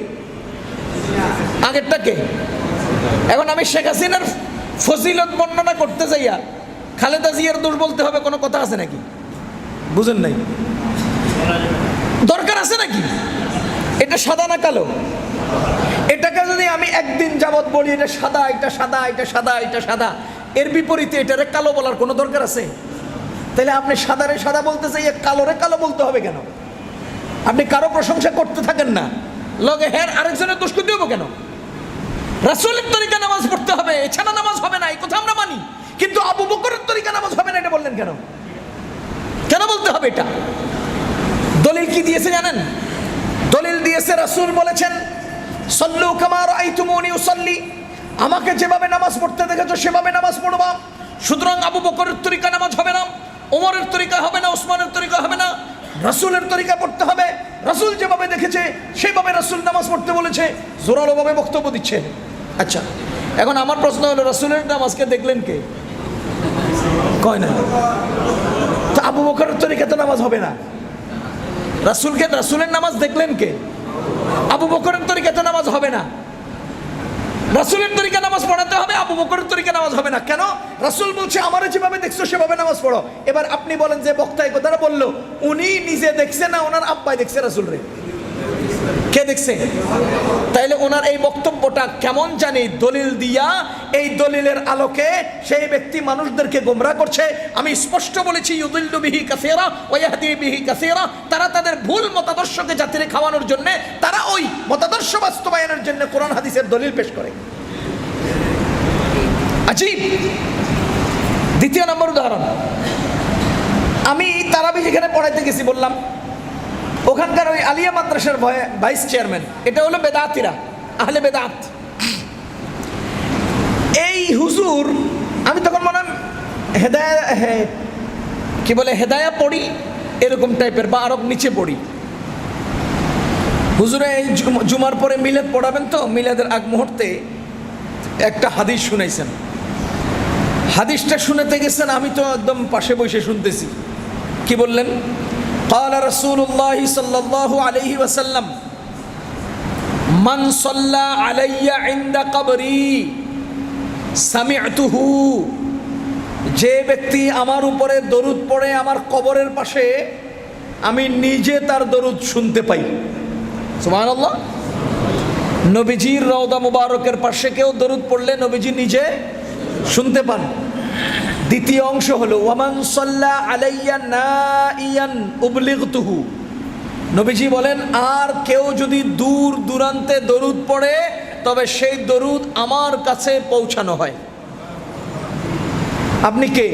Speaker 1: আগেরটা কে? এখন আমি শেখ হাসিনার ফজিলত বর্ণনা করতে যাইয়া খালেদা জিয়ার দোষ বলতে হবে, কোনো কথা আছে নাকি? বুঝেন নাই? দরকার আছে নাকি? এটা সাদা না কালো? এটাকে যদি আমি একদিন যাবৎ বলি এটা সাদা, এটা সাদা, এটা সাদা, এটা সাদা, এর বিপরীতে এটারে কালো বলার কোনো দরকার আছে? তাহলে আপনি সাদারে সাদা বলতে চাই, কালোরে কালো বলতে হবে কেন? আপনি কারো প্রশংসা করতে থাকেন না, লগে হ্যাঁ আরেকজনের দোষ করতে হবে কেন? রাসূলের তরিকা নামাজ পড়তে হবে, এছাড়া নামাজ হবে না, এই কথা আমরা মানি। কিন্তু আবু বকরের তরিকা নামাজ হবে না এটা বললেন কেন? কেন বলতে হবে এটা? দলিল কি দিয়েছে জানেন? দলিল দিয়েছে, রাসূল বলেছেন সল্লু কামা রাআইতুমুনি উসাল্লি, আমাকে যেভাবে নামাজ পড়তে দেখেছো সেভাবে নামাজ পড়বা। সুতরাং আবু বকরের তরিকা নামাজ হবে না, ওমরের তরিকা হবে না, ওসমানের তরিকা হবে না, রাসূলের তরিকা পড়তে হবে। রাসূল যেভাবে দেখেছে সেভাবে রাসূল নামাজ পড়তে বলেছে, জোরালোভাবে বক্তব্য দিচ্ছে। আচ্ছা, এখন আমার প্রশ্ন হলো, রাসূলের নামাজকে দেখলেন কে? কয় না। তো আবু বকরের তরিকাতে নামাজ হবে না, রাসূলের নামাজ দেখলেন কে? আবু বকরের তরিকাতে নামাজ হবে না। রাসূলের তরিকা নামাজ পড়াতে হবে, আবু বকরের তরিকা নামাজ হবে না। কেন? রাসূল বলছে আমারে যেভাবে দেখছো সেভাবে নামাজ পড়ো। এবার আপনি বলেন যে বক্তা এই কথাটা বললো, উনি নিজে দেখছে না ওনার আব্বাই দেখছে রাসূলরে? কে দেখছে? তাইলে ওনার এই বক্তব্যটা কেমন জানি দলিল দিয়া, এই দলিলের আলোকে সেই ব্যক্তি মানুষদেরকে গোমরাহ করছে। আমি স্পষ্ট বলেছি, ইউদিল্লু বিহি কাসীরা ওয়া ইয়াহদি বিহি কাসীরা। তারা তাদের ভুল মতাদর্শকে জাতিরে খাওয়ানোর জন্য, তারা ওই মতাদর্শ বাস্তবায়নের জন্য কোরআন হাদিসের দলিল পেশ করে। আজীব। দ্বিতীয় নম্বর উদাহরণ, আমি তারাবি যেখানে পড়াইতে গেছি বললাম, ওখানকার ওই আলিয়া মাদ্রাসার ভাইস চেয়ারম্যান, এটা হলো বেদাতিরা, আহলে বেদাত। এই হুজুর, আমি তখন মনে হয় হেদায়া পড়ি এরকম টাইপের, বা আরো নিচে পড়ি। হুজুরে এই জুমার পরে মিলাদ পড়াবেন, তো মিলাদের আগ মুহূর্তে একটা হাদিস শুনাইছেন। হাদিসটা শুনাতে গেছেন, আমি তো একদম পাশে বসে শুনতেছি। কি বললেন? قال رسول الله صلى الله عليه وسلم من صلى علي عند قبري سمعته, যে ব্যক্তি আমার উপরে দরুদ পড়ে আমার কবরের পাশে, আমি নিজে তার দরুদ শুনতে পাই। সুবহানাল্লাহ। নবীজির রওজা মুবারকের পাশে কেউ দরুদ পড়লে নবীজি নিজে শুনতে পান। দ্বিতীয় অংশ হলো ওয়ামান সাল্লা আলাইয়া নাইয়ান উবলিগতুহু, নবীজি বলেন আর কেউ যদি দূর দূরান্তে দরুদ পড়ে তবে সেই দরুদ আমার কাছে পৌঁছানো হয়। আপনি কে?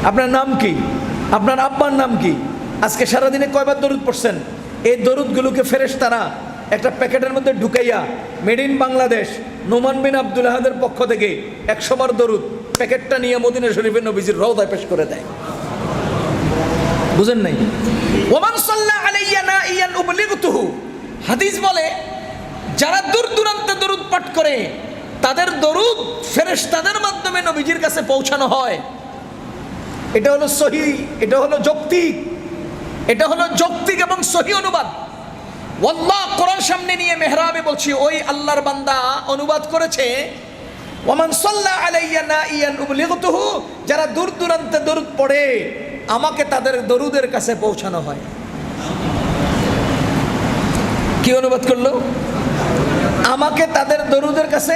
Speaker 1: আপনার নাম কি? আপনার আব্বার নাম কি? আজকে সারাদিনে কয়বার দরুদ পড়ছেন? এই দরুদগুলোকে ফেরেশতারা একটা প্যাকেটের মধ্যে ঢুকাইয়া মেড ইন বাংলাদেশ নোমান বিন আব্দুল আহাদের পক্ষ থেকে 100 বার দরুদ প্যাকেটটা নিয়ে মদিনা শরীফের নবীজির রওজায় পেশ করে দেয়। বুঝেন নাই? ওমান সাল্লা আলাইয়া নাইয়ান উবলিগতুহু, হাদিস বলে যারা দূর দূরান্তে দরুদ পাঠ করে তাদের দরুদ ফেরেশতাদের মাধ্যমে নবীজির কাছে পৌঁছানো হয়। এটা হলো সহিহ, এটা হলো যৌক্তিক, এটা হলো যৌক্তিক এবং সহিহ অনুবাদ। ওয়াল্লাহ, কোরআন সামনে নিয়ে মেহরাবে বলছি, ওই আল্লাহর বান্দা অনুবাদ করেছে ওয়ামান সাল্লা আলাইয়া নাইয়ান উবলিগতুহু, যারা দূর দূরান্তে দরুদ পড়ে আমাকে তাদের দরুদের কাছে পৌঁছানো হয়। কি অনুবাদ করলো? আমাকে তাদের দরুদের কাছে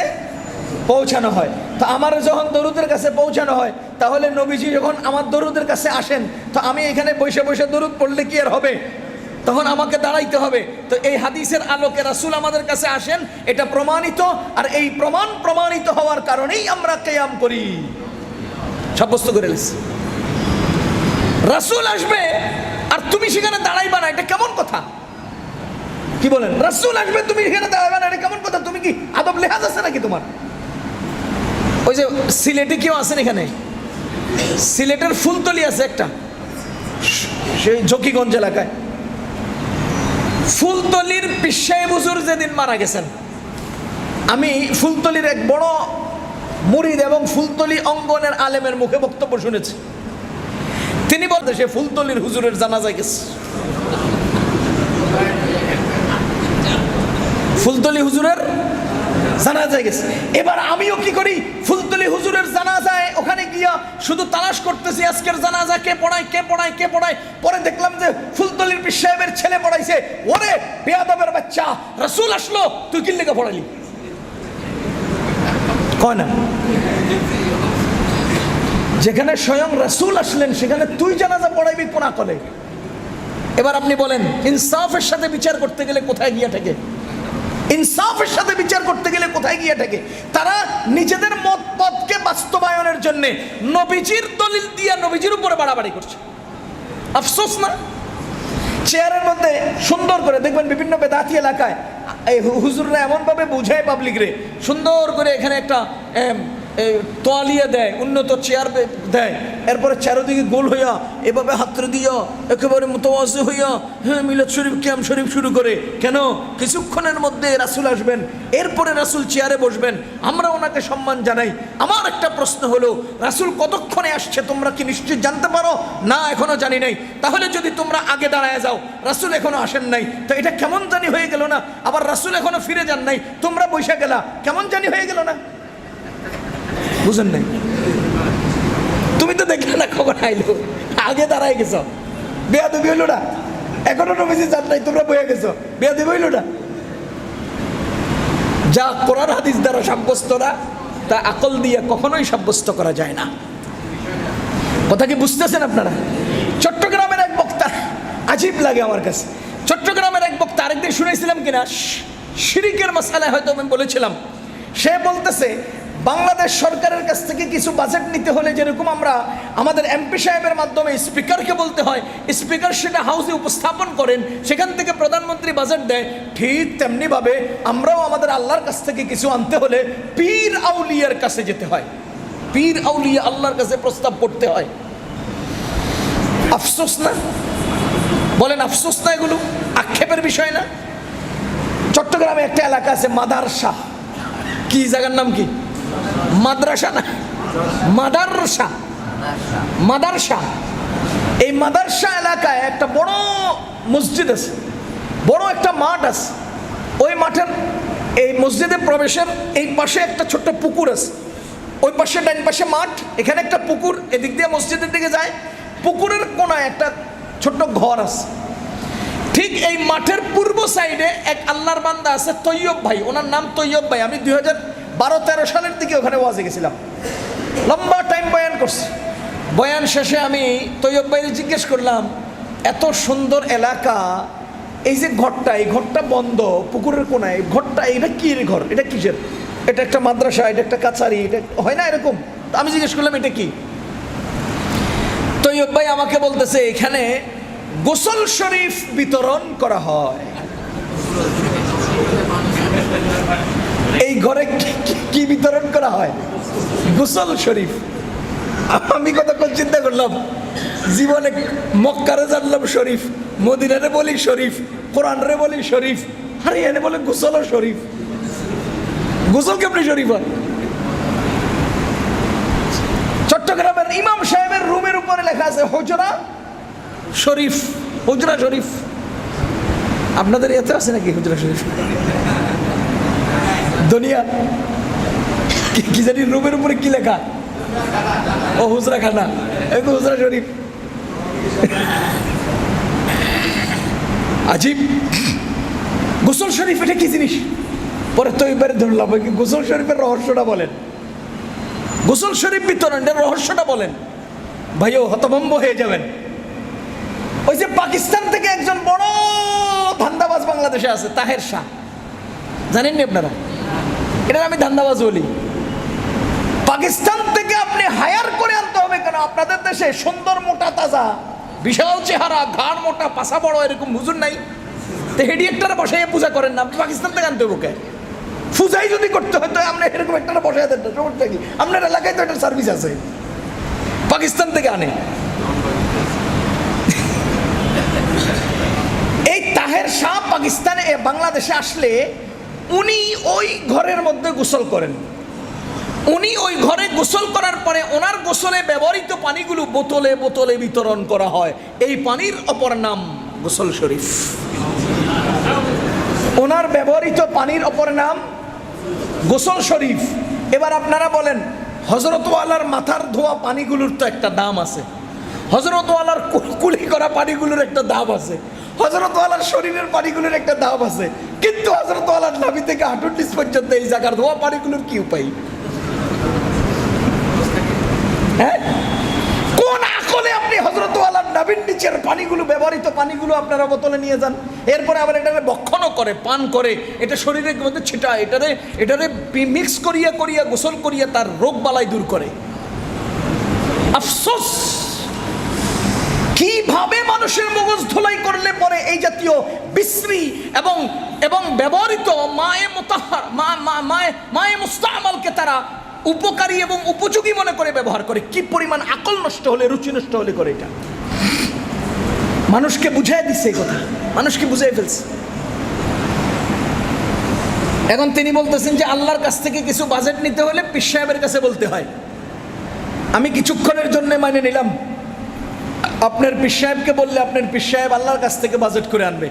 Speaker 1: পৌঁছানো হয়। তো আমার যখন দরুদের কাছে পৌঁছানো হয়, তাহলে নবীজি যখন আমার দরুদের কাছে আসেন, তো আমি এখানে বসে বসে দরুদ পড়লে কি আর হবে? তখন আমাকে দাঁড়াইতে হবে। তো এই হাদিসের আলোকে রাসূল আমাদের কাছে আসেন, এটা প্রমাণিত। আর এই প্রমাণিত হওয়ার কারণেই আমরা কিয়াম করি, সাব্যস্ত করে নিয়েছি। রাসূল আসবে আর তুমি সেখানে দাঁড়াইবা না, এটা কেমন কথা? কি বলেন? রাসূল আসবে তুমি সেখানে দাঁড়াইবা না, এটা কেমন কথা? তুমি কি আদব লেহাজ আছে নাকি তোমার? ওই যে সিলেটে কেউ আছেন এখানে? সিলেটের ফুলতলি আছে একটা, সেই জকিগঞ্জ এলাকায়। ফুলতলির পীর সাহেব হুজুর যেদিন মারা গেছেন, আমি ফুলতলির এক বড় মুরিদ এবং ফুলতলি অঙ্গনের আলেমের মুখে বক্তব্য শুনেছি। তিনি বলতে সে ফুলতলির হুজুরের জানাজায় গেছে। ফুলতলি হুজুরের জানাজায় গেছে। এবার আমিও কি করি, ফুলতলি হুজুরের জানাজায় ওখানে গিয়া শুধু তালাশ করতেছি আজকের জানাজা কে পড়ায় কে পড়ায় কে পড়ায়। পরে দেখলাম যে ফুলতলির পীর সাহেবের ছেলে পড়াইছে। ওরে বেয়াদবের বাচ্চা, রাসূল আসলো, তুই কি লেগে পড়ালি? কয় না, যেখানে স্বয়ং রাসূল আসলেন সেখানে তুই জানাজা পড়াইবি কোনা কলে? এবার আপনি বলেন, ইনসাফের সাথে বিচার করতে গেলে কোথায় গিয়া থাকে? ইনসাফের সাথে বিচার করতে গেলে কোথায় গিয়ে থাকে? তারা নিজেদের মত পথকে বাস্তবায়নের জন্য নবীজির দলিল দিয়া নবীজির উপরে বাড়াবাড়ি করছে। আফসোস না? চেয়ারের মধ্যে সুন্দর করে দেখবেন বিভিন্ন বেদাতি এলাকায় এই হুজুররা এমনভাবে বুঝায় পাবলিক রে, সুন্দর করে এখানে একটা তোয়ালিয়া দেয়, উন্নত চেয়ার দেয়, এরপরে চারোদিকে গোল হইয়া এভাবে হাতরে দিয়া একেবারে মুতাওয়াজি হইয়া হ্যাঁ মিলাদ শরীফ কিয়াম শরীফ শুরু করে। কেন? কিছুক্ষণের মধ্যে রাসূল আসবেন, এরপরে রাসূল চেয়ারে বসবেন, আমরা ওনাকে সম্মান জানাই। আমার একটা প্রশ্ন হলো, রাসূল কতক্ষণে আসছে তোমরা কি নিশ্চিত জানতে পারো? না, এখনো জানি নাই। তাহলে যদি তোমরা আগে দাঁড়ায় যাও, রাসূল এখনো আসেন নাই, তো এটা কেমন জানি হয়ে গেল না? আবার রাসূল এখনো ফিরে যান নাই, তোমরা বসে গেলা, কেমন জানি হয়ে গেল না? বুঝেন নাই? তুমি তো দেখলে না কখন আইলো, আগে দাঁড়ায় গেছ, বেয়াদবি হইল না? এখনো নবীজি জান নাই, তোমরা বয়ে গেছো, বেয়াদবি হইল না? যা কোরআন হাদিস দ্বারা সাব্যস্ত না, তা আকল দিয়ে কখনোই সাব্যস্ত করা যায় না। কথা কি বুঝতেছেন আপনারা? চট্টগ্রামের এক বক্তা, আজীব লাগে আমার কাছে, চট্টগ্রামের এক বক্তা, আরেকদিন শুনেছিলাম কিনা শিরিকের মাসালায় হয়তো আমি বলেছিলাম, সে বলতেছে বাংলাদেশ সরকারের কাছ থেকে কিছু বাজেট নিতে হলে যেরকম আমরা আমাদের এমপি সাহেবের মাধ্যমে স্পিকারকে বলতে হয়, স্পিকার সেটা হাউসে উপস্থাপন করেন, সেখান থেকে প্রধানমন্ত্রী বাজেট দেয়, ঠিক তেমনিভাবে আমরাও আমাদের আল্লাহর কাছ থেকে কিছু আনতে হলে পীর আউলিয়ার কাছে যেতে হয়, পীর আউলিয়া আল্লাহর কাছে প্রস্তাব করতে হয়। আফসোস না? বলেন আফসোস না? এগুলো আক্ষেপের বিষয় না? চট্টগ্রামে একটা এলাকা আছে মাদারসা, কি জায়গার নাম কি? মাদ্রাসা না, মাদারসা, মাদারসা। এই মাদারসা এলাকায় একটা বড় মসজিদ আছে, বড় একটা মাঠ আছে। ওই মাঠের এই মসজিদে প্রবেশের এই পাশে একটা ছোট্ট পুকুর আছে, ওই পাশে ডান পাশে মাঠ, এখানে একটা পুকুর, এদিক দিয়ে মসজিদের দিকে যায়। পুকুরের কোনায় একটা ছোট্ট ঘর আছে। ঠিক এই মাঠের পূর্ব সাইডে এক আল্লাহর বান্দা আছে, তৈয়ব ভাই, ওনার নাম তৈয়ব ভাই। আমি 2012-13 সালের দিকে ওখানে ওয়াজে গেছিলাম, লম্বা টাইম বয়ান করছি। বয়ান শেষে আমি তৈয়ব ভাইকে জিজ্ঞেস করলাম, এত সুন্দর এলাকা, এই যে ঘরটা, এই ঘরটা বন্ধ পুকুরের কোনায়, ঘরটা এটা কি ঘর, এটা কিসের? এটা একটা মাদ্রাসা, এটা একটা কাছারি, এটা হয় না এরকম? আমি জিজ্ঞেস করলাম এটা কি? তৈয়ব ভাই আমাকে বলতেছে এখানে গোসল শরীফ বিতরণ করা হয়। এই ঘরে কি বিতরণ করা হয়? গোসল শরীফ। আমি কতক্ষণ চিন্তা করলাম, জীবনে মক্কারে জানলাম শরীফ, মদিনারে বলি শরীফ, কোরআনরে বলি শরীফ, আরে এনে বলে গোসল শরীফ। গোসল কেমনি শরীফ হয়? চট্টগ্রামের ইমাম সাহেবের রুমের উপরে লেখা আছে হুজরা শরীফ, হুজরা শরীফ। আপনাদের এতে আছে নাকি হুজরা শরীফ? দুনিয়া কি জানি রুমের উপরে কি লেখা, ও হুজরা খানা, এগুলো হুজরা শরীফ। আজীব। গোসল শরীফ এটা কি জিনিস? পরে তো এবারে ধরলাম, গোসল শরীফের রহস্যটা বলেন, গোসল শরীফ বিতরণের রহস্যটা বলেন। ভাইও হতভম্ব হয়ে যাবেন। ওই যে পাকিস্তান থেকে একজন বড় ধান্দাবাজ বাংলাদেশে আছে, তাহের শাহ, জানেননি আপনারা? এটা আমি ধান্দাবাজ বলি। পাকিস্তান থেকে আপনি হায়ার করে আনতে হবে কেন? আপনাদের দেশে সুন্দর মোটা তাজা বিশাল চেহারা, ঘাড় মোটা, পাশা বড় এরকম হুজুর নাই? তো হেডি একটা বসাইয়ে পূজা করেন না, পাকিস্তান থেকে আনতে হবে কে? পূজাই যদি করতে হয় তো আপনি এরকম একটা বসাই দেন না, সমস্যা কি? আপনার এলাকায় তো একটা সার্ভিস আছে, পাকিস্তান থেকে আনে। এই তাহের শাহ পাকিস্তানে বাংলাদেশে আসলে উনি ওই ঘরের মধ্যে গোসল করেন। উনি ওই ঘরে গোসল করার পরে ওনার গোসলে ব্যবহৃত পানিগুলো বোতলে বোতলে বিতরণ করা হয়। এই পানির অপর নাম গোসল শরীফ। ওনার ব্যবহৃত পানির অপর নাম গোসল শরীফ। এবার আপনারা বলেন, হযরত ওয়ালার মাথার ধোয়া পানিগুলোর তো একটা দাম আছে, হযরত ওয়ালার কুলি করা পানিগুলোর একটা দাম আছে, হযরত ওয়ালার শরীরের পানিগুলোর একটা দাম আছে, কিন্তু হযরত ওয়ালার নাভি থেকে হাঁটুর নিচ পর্যন্ত এই জায়গার ধোয়া পানিগুলোর কি উপায়? হ্যাঁ, কোন আকলে আপনি হযরত ওয়ালার নাভির নিচের পানিগুলো, ব্যবহৃত পানিগুলো আপনারা বোতলে নিয়ে যান, এরপরে আবার এটারে ভক্ষণও করে, পান করে, এটা শরীরের মধ্যে ছিটায়, এটারে মিক্স করিয়া করিয়া গোসল করিয়া তার রোগ বালাই দূর করে। আফসোস, কিভাবে মানুষের মগজ ধোলাই করলে পরে এই জাতীয় বিশ্রী এবং এবং ব্যবহৃত মায়ে মুস্তামালকে তারা উপকারী এবং উপযোগী মনে করে ব্যবহার করে। কি পরিমাণ আকল নষ্ট হলে, রুচি নষ্ট হলে করে এটা। মানুষকে বুঝাই দিচ্ছে এই কথা, মানুষকে বুঝাই ফেলছে। এখন তিনি বলতেছেন যে আল্লাহর কাছ থেকে কিছু বাজেট নিতে হলে পীর সাহেবের কাছে বলতে হয়। আমি কিছুক্ষণের জন্য মানে নিলাম, আপনার পীর সাহেবকে বললে আপনার পীর সাহেব আল্লাহর কাছ থেকে বাজেট করে আনবে।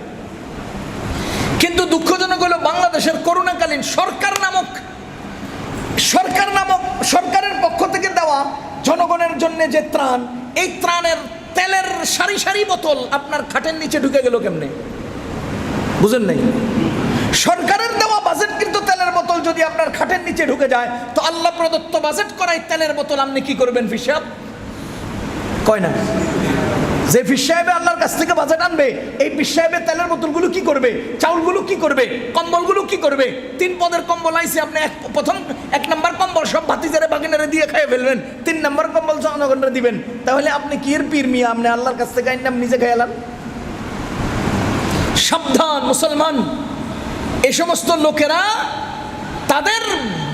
Speaker 1: কিন্তু দুঃখজনক হলো বাংলাদেশের করোনাকালীন সরকারের পক্ষ থেকে দেওয়া জনগণের জন্য যে ত্রাণ, এই ত্রাণের তেলের সারি সারি বোতল আপনার খাটের নিচে ঢুকে গেল কেমনে? বুঝেন নাই? সরকারের দেওয়া বাজেট কিন্তু তেলের বোতল যদি আপনার খাটের নিচে ঢুকে যায়, তো আল্লাহ প্রদত্ত বাজেট করাই তেলের বোতল আপনি কি করবেন? ফিসাব কয় না যে পীর সাহেব আল্লাহর কাছ থেকে বাজেট আনবে, এই পীর সাহেবের তেলের বোতলগুলো কি করবে? চাউলগুলো কি করবে? কম্বলগুলো কি করবে? 3 পদের কম্বল আইছে, আপনি প্রথম 1 নম্বর কম্বল সব ভাতিজারে বাগিনারে দিয়ে খেয়ে ফেলবেন, 3 নম্বর কম্বল জনগণরে দিবেন। তাহলে আপনি কি এর পীর মিয়া? আপনি আল্লাহর কাছ থেকে আইনাম নিজে খাইলাম। সাবধান মুসলমান, এই সমস্ত লোকেরা তাদের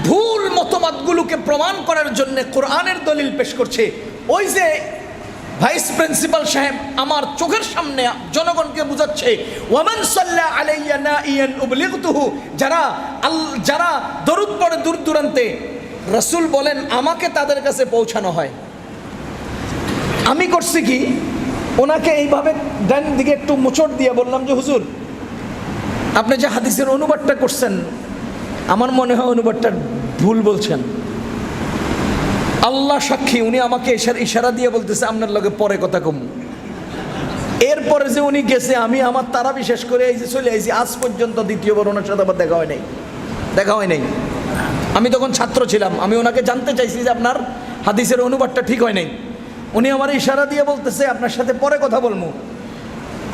Speaker 1: ভুল মতবাদগুলোকে প্রমাণ করার জন্য কোরআনের দলিল পেশ করছে। ওই যে ভাইস প্রিন্সিপাল সাহেব আমার চোখের সামনে জনগণকে বুঝাচ্ছে, ওয়ামান সাল্লা আলাইয়া নাইয়ান উবলিগতুহু, যারা দরুদ পড়ে দূর দূরান্তে, রাসূল বলেন আমাকে তাদের কাছে পৌঁছানো হয়। আমি করছি কি, ওনাকে এইভাবে ডান দিকে একটু মোচড় দিয়ে বললাম যে হুজুর, আপনি যে হাদিসের অনুবাদটা করছেন আমার মনে হয় অনুবাদটা ভুল বলছেন। আল্লাহ সাক্ষী, উনি আমাকে ইশারা দিয়ে বলতেছে আপনার লগে পরে কথা কম। এরপরে যে উনি গেছে, আমি আমার তারা বিশেষ করে এই যে চলে আইছি, আজ পর্যন্ত দ্বিতীয়বার ওনার সাথে আবার দেখা হয় নাই। আমি তখন ছাত্র ছিলাম, আমি ওনাকে জানতে চাইছি যে আপনার হাদিসের অনুবাদটা ঠিক হয় নাই। উনি আমার ইশারা দিয়ে বলতেছে আপনার সাথে পরে কথা বলবো,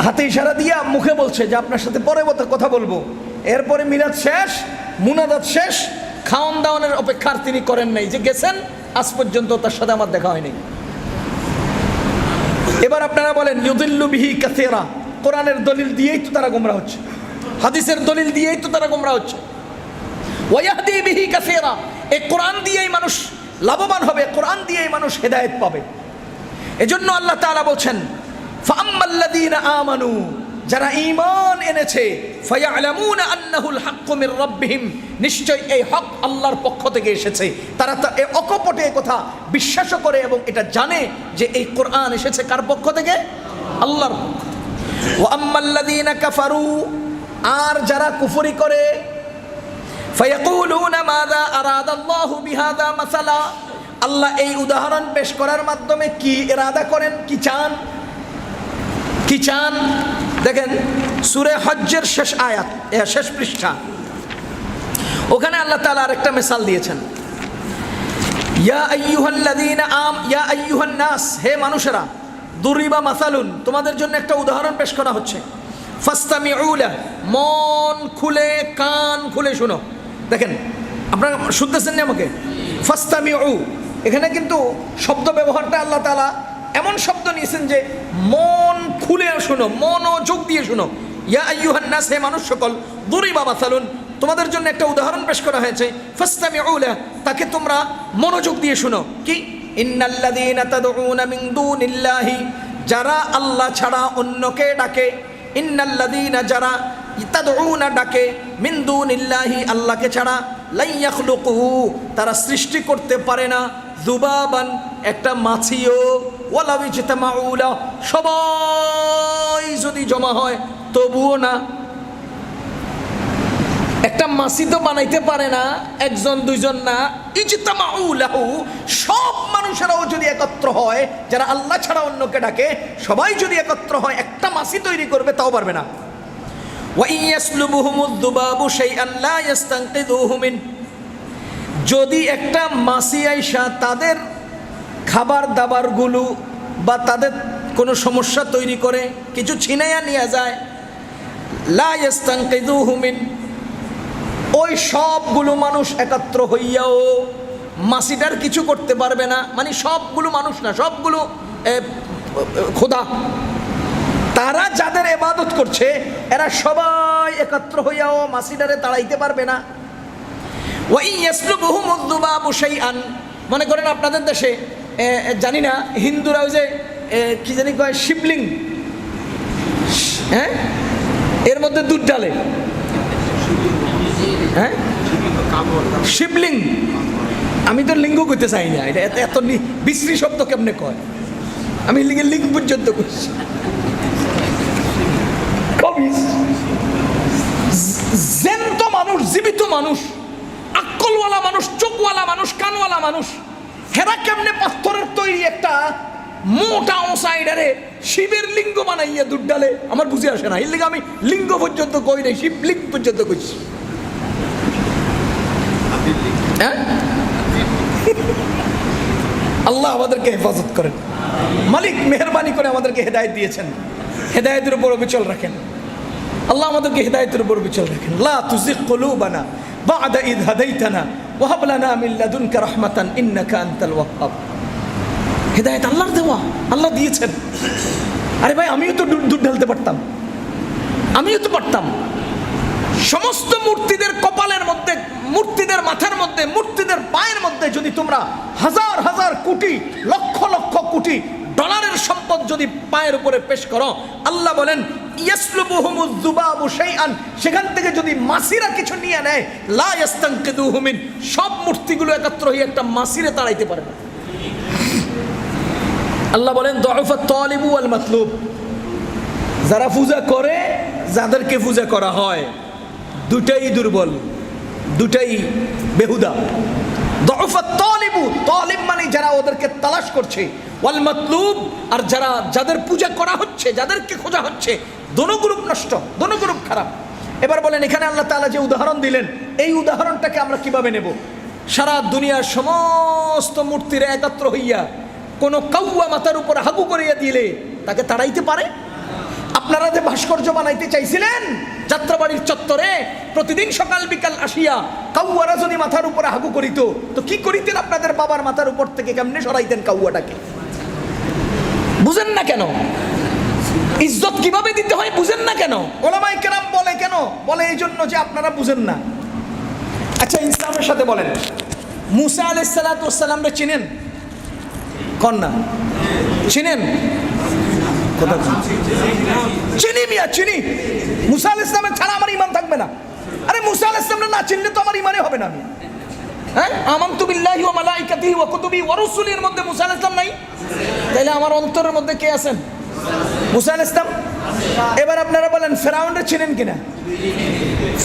Speaker 1: হাতে ইশারা দিয়ে মুখে বলছে যে আপনার সাথে পরে কথা বলবো। এরপরে মিলাদ শেষ, মুনাজাত শেষ, খাওয়ান দাওয়ানের অপেক্ষার তিনি করেন নাই, যে গেছেন, আজ পর্যন্ত তার সাথে আমার দেখা হয়নি। এবার আপনারা বলেন ইউদিল্লু বিহি কাসীরা, কোরআনের দলিল দিয়েই তো তারা গোমরা হচ্ছে, হাদিসের দলিল দিয়েই তো তারা গোমরা হচ্ছে। ওয়া ইয়াহদি বিহি কাসীরা, এই কোরআন দিয়েই মানুষ লাভবান হবে, কোরআন দিয়েই মানুষ হেদায়েত পাবে। এজন্য আল্লাহ তাআলা বলছেন ফাআম্মাল্লাযীনা আমানু, যারা ঈমান এনেছে, ফায়ালামুনা আন্নাহুল হাক্কু মির রাব্বিহিম, নিশ্চয় এই হক আল্লাহর পক্ষ থেকে এসেছে। তারা এই অকপটে কথা বিশ্বাস করে এবং এটা জানে যে এই কোরআন এসেছে কার পক্ষ থেকে? আল্লাহর পক্ষ থেকে। ওয়া আম্মাল্লাযীনা কাফারু, আর যারা কুফরি করে, ফায়াকুলুনা মাযা আরাদাল্লাহু বিহাযা মাসালা, আল্লাহ এই উদাহরণ পেশ করার মাধ্যমে কি ইরাদা করেন, কি চান? দেখেন সূরা হজ্জের শেষ আয়াত, শেষ পৃষ্ঠা, ওখানে আল্লাহ তাআলা আরেকটা মিসাল দিয়েছেন। ইয়া আইয়ুহান নাস, হে মানুষেরা, দুরিবা মাসালুন, তোমাদের জন্য একটা উদাহরণ পেশ করা হচ্ছে। ফাসতামিউ লাহু, মন খুলে কান খুলে শুনো। দেখেন আপনারা শুনতেছেন না আমাকে? ফাসতামিউ, এখানে কিন্তু শব্দ ব্যবহারটা আল্লাহ তাআলা এমন শব্দ নিয়েছেন যে মন খুলে শোনো, মনোযোগ দিয়ে শোনো। ইয়া আইয়ুহান নাস, হে মানুষ সকল, দুরিবা মাসালুন, তোমাদের জন্য একটা উদাহরণ পেশ করা হয়েছে। ফাসতামিউ লাহু, তাকে তোমরা মনোযোগ দিয়ে শোনো। কি? ইন্নাল্লাযীনা তাদউনা মিন দুনিল্লাহি, যারা আল্লাহ ছাড়া অন্যকে ডাকে, ইন্নাল্লাযীনা, যারা তাদউনা ডাকে, মিন দুনিল্লাহি, আল্লাহকে ছাড়া, লা ইয়াখলুকু, তারা সৃষ্টি করতে পারে না, যুবাবান, একটা মাছিও, ওয়ালা ইজতামাউ লাহু, সবাই যদি জমা হয় তবুও না। একটা মাসি তো বানাইতে পারে না একজন দুইজন না, ইজতামাউ লাহু, সব মানুষেরাও যদি একত্র হয়, যারা আল্লাহ ছাড়া অন্যকে ডাকে, সবাই যদি একত্র হয় একটা মাসি তৈরি করবে, তাও পারবে না। ওয়া ইয়াসলুবুহুমুদ দুবাবু শাইআন লা ইস্তানকিযুহু মিন, যদি একটা মাসি আইসা তাদের খাবার দাবারগুলো বা তাদের কোনো সমস্যা তৈরি করে, কিছু ছিনাইয়া নিয়ে যায়, লা ইস্তানকিযুহু মিন, ওই সবগুলো মানুষ একত্র হইয়াও মাসিটার কিছু করতে পারবে না। মানে সবগুলো মানুষ না, সবগুলো খোদা, তারা যাদের ইবাদত করছে এরা সবাই একত্র হইয়াও মাসিটারে তাড়াইতে পারবে না। ওয়া ইয়াসলুবুহুমুদ দুবাবু শাইআন, মনে করেন আপনাদের দেশে জানি না হিন্দুরা ওই যে কি জানি কয় শিবলিং, হ্যাঁ, এর মধ্যে দুধ ডালে, হ্যাঁ শিবলিং, আমি তো লিঙ্গ করতে চাই না, এটা এত বিশ্রী শব্দ কেমনে কয়, আমি লিঙ্গ পর্যন্ত করছি। জ্যান্ত মানুষ, জীবিত মানুষ, আকলওয়ালা মানুষ, চোখওয়ালা মানুষ, কানওয়ালা মানুষ, হেরা কেমনে পাথরের তৈরি একটা মোটা সাইডারে শিবের লিঙ্গ বানাইয়া দুধ ডালে, আমার বুঝে আসে না। এর লিগে আমি লিঙ্গ পর্যন্ত কই নাই, শিবলিঙ্গ পর্যন্ত কইছি। আল্লাহ আমাদেরকে হেফাজত করেন, মালিক মেহরবানি করে আমাদেরকে হেদায়েত দিয়েছেন, হেদায়েতের উপর অবিচল রাখেন। আল্লাহ আমাদেরকে হেদায়েতের উপর অবিচল রাখেন। লা তুযিগ কুলুবানা বা'দা ইয হাদাইতানা ওয়া হাব লানা মিন লাদুনকা রাহমাতান ইন্নাকা আনতাল ওয়াহ্হাব। হেদায়েত আল্লাহর দেওয়া, আল্লাহ দিয়েছেন। আরে ভাই, আমিও তো দুধ ঢালতে পারতাম, আমিও তো পারতাম। সমস্ত মূর্তিদের কপালের মধ্যে, মূর্তিদের মাথার মধ্যে, মূর্তিদের পায়ের মধ্যে যদি তোমরা হাজার হাজার কোটি, লক্ষ লক্ষ কোটি ডলারের সম্পদ যদি পায়ের উপরে পেশ করো, আল্লাহ বলেন ইয়াসলুবুহুমুজ যুবাবু শাইআন, সেখান থেকে যদি মাসিরা কিছু নিয়ে নেয়, লা ইস্তানকিযুহু মিন, সব মূর্তিগুলো একত্র হয়ে একটা মাসিরে তাড়াইতে পারে না। আল্লাহ বলেন দুআফাত তালিবু ওয়াল মাতলুব, যারা পূজা করে, যাদেরকে পূজা করা হয়, দুটাই দুর্বল, দুটাই বেহুদা। দুআফাত তালিবু, তালিব মানে যারা ওদেরকে তালাশ করছে, ওয়াল মাতলুব, আর যারা যাদের পূজা করা হচ্ছে, যাদেরকে খোঁজা হচ্ছে, দোনো গ্রুপ নষ্ট, দোনো গ্রুপ খারাপ। এবার বলেন, এখানে আল্লাহ তাআলা যে উদাহরণ দিলেন, এই উদাহরণটাকে আমরা কিভাবে নেব? সারা দুনিয়ার সমস্ত মূর্তিরা একত্র হইয়া কোনো কাউয়া মাথার উপর হাগু করিয়া দিলে তাকে তাড়াইতে পারে? আপনারা যে ভাস্কর্য বানাইতে চাইছিলেন যাত্রাবাড়ির চত্বরে, প্রতিদিন সকাল বিকাল আসিয়া কাউয়ারা যদি মাথার উপরে হাগু করিত, তো কি করিতেন? আপনাদের বাবার মাথার উপর থেকে কেমনে সরাইতেন কাউয়াটাকে? বুঝেন না কেন? ইজ্জত কিভাবে দিতে হয় বুঝেন না কেন? ওলামায়ে কেরাম বলে কেন? বলে এই জন্য যে আপনারা বুঝেন না। আচ্ছা, ইসলামের সাথে বলেন, মুসা আলাইহিস সালাতু ওয়াস সালামরে চিনেন? কন্যা চিনেন? চিনি মিয়া, চিনি। মুসা আলাইহিস সালাম ছাড়া আমার ঈমান থাকবে না। আরে মুসা আলাইহিস সালাম না চিনলে তো আমার ঈমানই হবে না। আমি হ্যাঁ, আমানতু বিল্লাহি ওয়া মালাইকাতিহি ওয়া কুতুবিহি ওয়া রুসুলির মধ্যে মুসা আলাইহিস সালাম নাই, তাইলে আমার অন্তরের মধ্যে কে আছেন? মুসা আলাইহিস সালাম। এবার আপনারা বলেন, ফেরাউনরে চিনেন কিনা?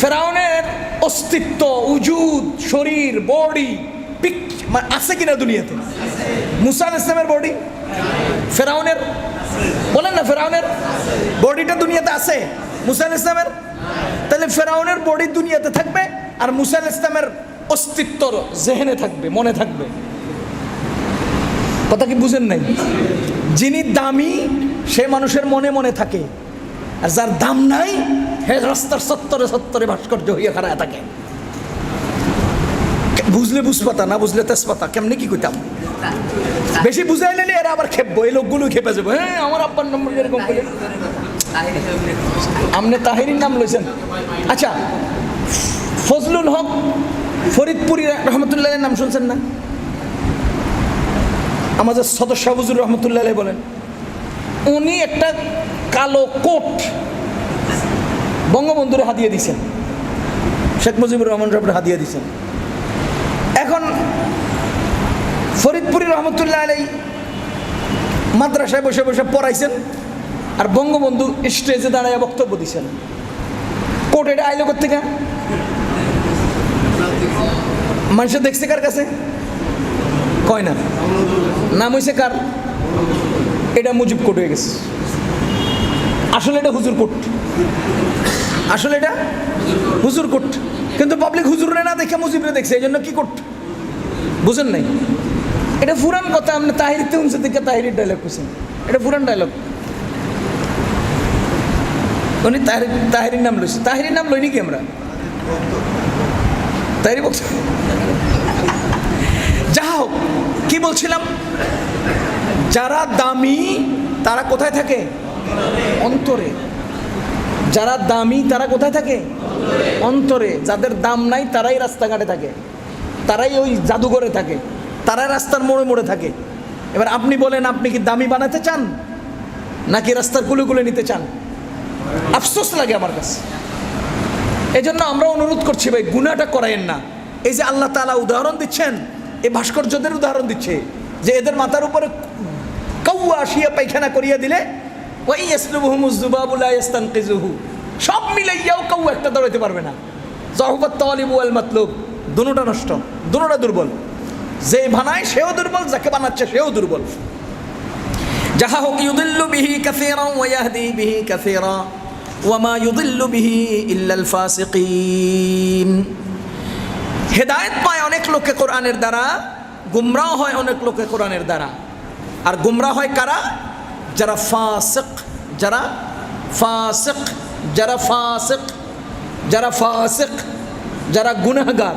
Speaker 1: ফেরাউনের অস্তিত্ব, উজুদ, শরীর, বডি আছে কিনা দুনিয়াতে? মুসা আলাইহিস সালামের বডি, ফেরাউনের বলেন না, ফেরাউনের বডিটা দুনিয়াতে আছে, মুসা আলাইহিস সালামের? তাহলে ফেরাউনের বডি দুনিয়াতে থাকবে আর মুসা আলাইহিস সালামের অস্তিত্ব জেহেনে থাকবে, মনে থাকবে। কথা কি বুঝেন নাই? যিনি দামি সে মানুষের মনে মনে থাকে, আর যার দাম নাই হে রাস্তার সত্তরে সত্তরে ভাস্কর্য হইয়া খাড়ায় থাকে। বুঝলে বুঝপাতা, না বুঝলে তেজপাতা। কেমনে কি কইতাম? বেশি বুঝাইলে এরা আবার খেপবো, এই লোকগুলো খেপে যাবো। হ্যাঁ, আমার আব্বার নম্বর এরকম বলে। আপনি তাহিরির নাম লইছেন? আচ্ছা, ফজলুল হক ফরিদপুরি রহমতুল্লাহ নাম শুনছেন না? আমাদের সদস্য হুজুর রহমতুল্লাহ বলেন, উনি একটা কালো কোট বঙ্গবন্ধুরে হাদিয়ে দিয়েছেন, শেখ মুজিবুর রহমান সাহেবের হাদিয়ে দিয়েছেন। এখন ফরিদপুরি রহমতুল্লাহ আলাই মাদ্রাসায় বসে বসে পড়াইছেন, আর বঙ্গবন্ধু স্টেজে দাঁড়ায় বক্তব্য দিচ্ছেন। কোট এটা আইলো কোথেকে? মানুষে দেখছে কার কাছে? কয় না। নাম হয়েছে কার? এটা মুজিব কোর্ট হয়ে গেছে। আসলে এটা হুজুর কোর্ট, আসলে এটা হুজুর কোর্ট, কিন্তু পাবলিক হুজুরে না দেখে মুজিবরে দেখছে, এই জন্য কি কোর্ট? বুঝেন নাই? এটা পুরান কথা। আপনি তাহিরিতে শুনছে দেখে তাহিরির ডায়লগ করছেন, এটা পুরান ডায়লগ। উনি তাহিরির নাম লইছে, তাহিরির নাম লইনি কি আমরা? তাহিরি বলছে। যা হোক, কি বলছিলাম? যারা দামি তারা কোথায় থাকে? অন্তরে। যারা দামি তারা কোথায় থাকে? অন্তরে। যাদের দাম নাই তারাই রাস্তাঘাটে থাকে, তারাই ওই জাদুঘরে থাকে, তারাই রাস্তার মোড়ে মোড়ে থাকে। এবার আপনি বলেন, আপনি কি দামি বানাতে চান নাকি রাস্তার কুলে কুলে নিতে চান? আফসোস লাগে আমার কাছে। এই জন্য আমরা অনুরোধ করছি, ভাই গুনাহটা করায়েন না। এই যে আল্লাহ তাআলা উদাহরণ দিচ্ছেন, এই ভাস্কর্যদের উদাহরণ দিচ্ছে যে এদের মাথার উপরে কাউয়া আসিয়া পায়খানা করিয়া দিলে ওয়াই ইয়াসলুবুহুমুজ যুবাবু লা ইস্তানকিযুহু, সব মিলাইয়াও কাউয়া একটা দাঁড়াইতে পারবে না। যাহুবাত তালিবু ওয়াল মাতলুব, দুটোটা নষ্ট, দুটোটা দুর্বল। যে বানায় সেও দুর্বল, যাকে বানাচ্ছে সেও দুর্বল। যাহা হোক, ইউদিল্লু বিহি কাসীরান ওয়া ইয়াহদি বিহি কাসীরা ওয়া মা ইউদিল্লু বিহি ইল্লাল ফাসিকিন। হেদায়েত পায় অনেক লোকে কোরআনের দ্বারা, গুমরাহ হয় অনেক লোকে কোরআনের দ্বারা। আর গুমরাহ হয় কারা? যারা ফাসিক, যারা ফাসিক, যারা ফাসিক, যারা ফাসিক, যারা গুনাহগার,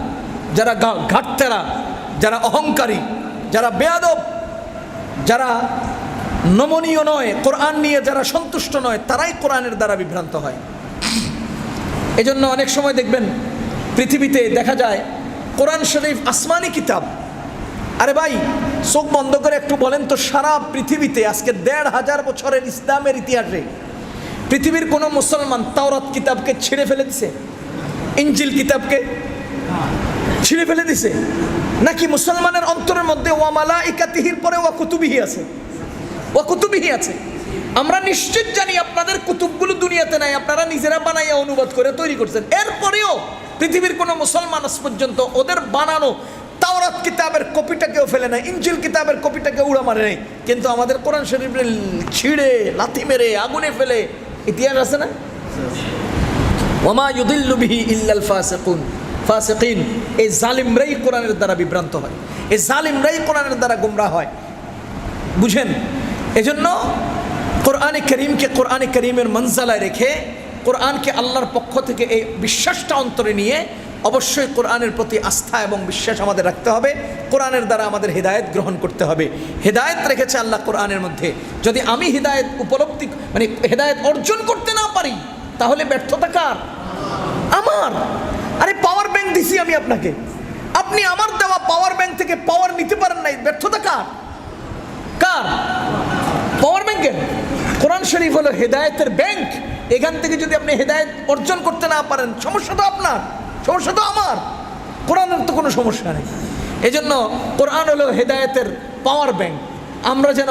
Speaker 1: যারা ঘাটতেরা, যারা অহংকারী, যারা বেয়াদব, যারা নমনীয় নয়, কোরআন নিয়ে যারা সন্তুষ্ট নয়, তারাই কোরআনের দ্বারা বিভ্রান্ত হয়। এজন্য অনেক সময় দেখবেন পৃথিবীতে দেখা যায় কোরআন শরীফ আসমানি কিতাব। আরে ভাই, চোখ বন্ধ করে একটু বলেন তো, সারা পৃথিবীতে আজকে ১৫০০ বছরের ইসলামের ইতিহাসে পৃথিবীর কোনো মুসলমান তাওরাত কিতাবকে ছিঁড়ে ফেলে দিছে? ইনজিল কিতাবকে ছিঁড়ে ফেলে দিছে? নাকি মুসলমানের অন্তরের মধ্যে ওয়া মালাইকাতিহির পরে ওয়া কুতুবিহি আছে, ওয়া কুতুবিহি আছে? আমরা নিশ্চিত জানি আপনাদের কুতুবগুলো দুনিয়াতে নাই, আপনারা নিজেরা বানাইয়া অনুবাদ করে তৈরি করছেন। এরপরেও পৃথিবীর কোনো মুসলমান আজ পর্যন্ত ওদের বানানো তাওরাত কিতাবের কপিটাকেও ফেলে নাই, ইনজিল কিতাবের কপিটাকে উড়া মারে নাই। কিন্তু আমাদের কোরআন শরীফে ছিঁড়ে লাথি মেরে আগুনে ফেলে ইতিহাস আছে না? ওয়ামা ইউদিল্লু বিহি ইল্লাল ফাসিকুন, ফাসিকিন। এই জালিমরাই কোরআনের দ্বারা বিভ্রান্ত হয়, এই জালিমরাই কোরআনের দ্বারা গুমরাহ হয়। বুঝেন? এজন্য কোরআনে কারীমকে কোরআনে কারীমের মনজালায় রেখে, কোরআনকে আল্লাহর পক্ষ থেকে এই বিশ্বাসটা অন্তরে নিয়ে অবশ্যই কোরআনের প্রতি আস্থা এবং বিশ্বাস আমাদের রাখতে হবে। কোরআনের দ্বারা আমাদের হেদায়েত গ্রহণ করতে হবে। হেদায়েত রেখেছে আল্লাহ কোরআনের মধ্যে। যদি আমি হেদায়েত উপলব্ধি মানে হেদায়েত অর্জন করতে না পারি, তাহলে ব্যর্থতা কার? আমার। আরে পাওয়ার ব্যাংক দিছি আমি আপনাকে, আপনি আমার দেওয়া পাওয়ার ব্যাংক থেকে পাওয়ার নিতে পারেন নাই, ব্যর্থতা কার? কার? পাওয়ার ব্যাংকের। কোরআন শরীফ হলো হেদায়েতের ব্যাংক। এখান থেকে যদি আপনি হেদায়েত অর্জন করতে না পারেন, সমস্যা তো আপনার, সমস্যা তো আমার। কোরআনের তো কোনো সমস্যা নেই। এজন্য কোরআন হলো হেদায়েতের পাওয়ার ব্যাংক। আমরা যেন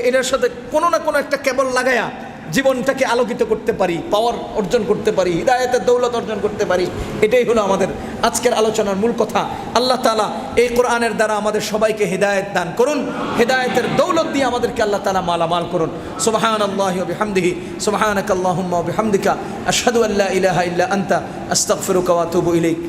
Speaker 1: এটার সাথে কোনো না কোনো একটা কেবল লাগায়া জীবনটাকে আলোকিত করতে পারি, পাওয়ার অর্জন করতে পারি, হিদায়াতের দৌলত অর্জন করতে পারি। এটাই হলো আমাদের আজকের আলোচনার মূল কথা। আল্লাহ তাআলা এই কোরআনের দ্বারা আমাদের সবাইকে হিদায়াত দান করুন, হিদায়াতের দৌলত দিয়ে আমাদেরকে আল্লাহ তাআলা মালামাল করুন। সুবহানাল্লাহি ওয়া বিহামদিহি, সুবহানাকাল্লাহুম্মা ওয়া বিহামদিকা, আশহাদু আল্লা ইলাহা ইল্লা আনতা, আস্তাগফিরুকা ওয়া আতুবু ইলাইক।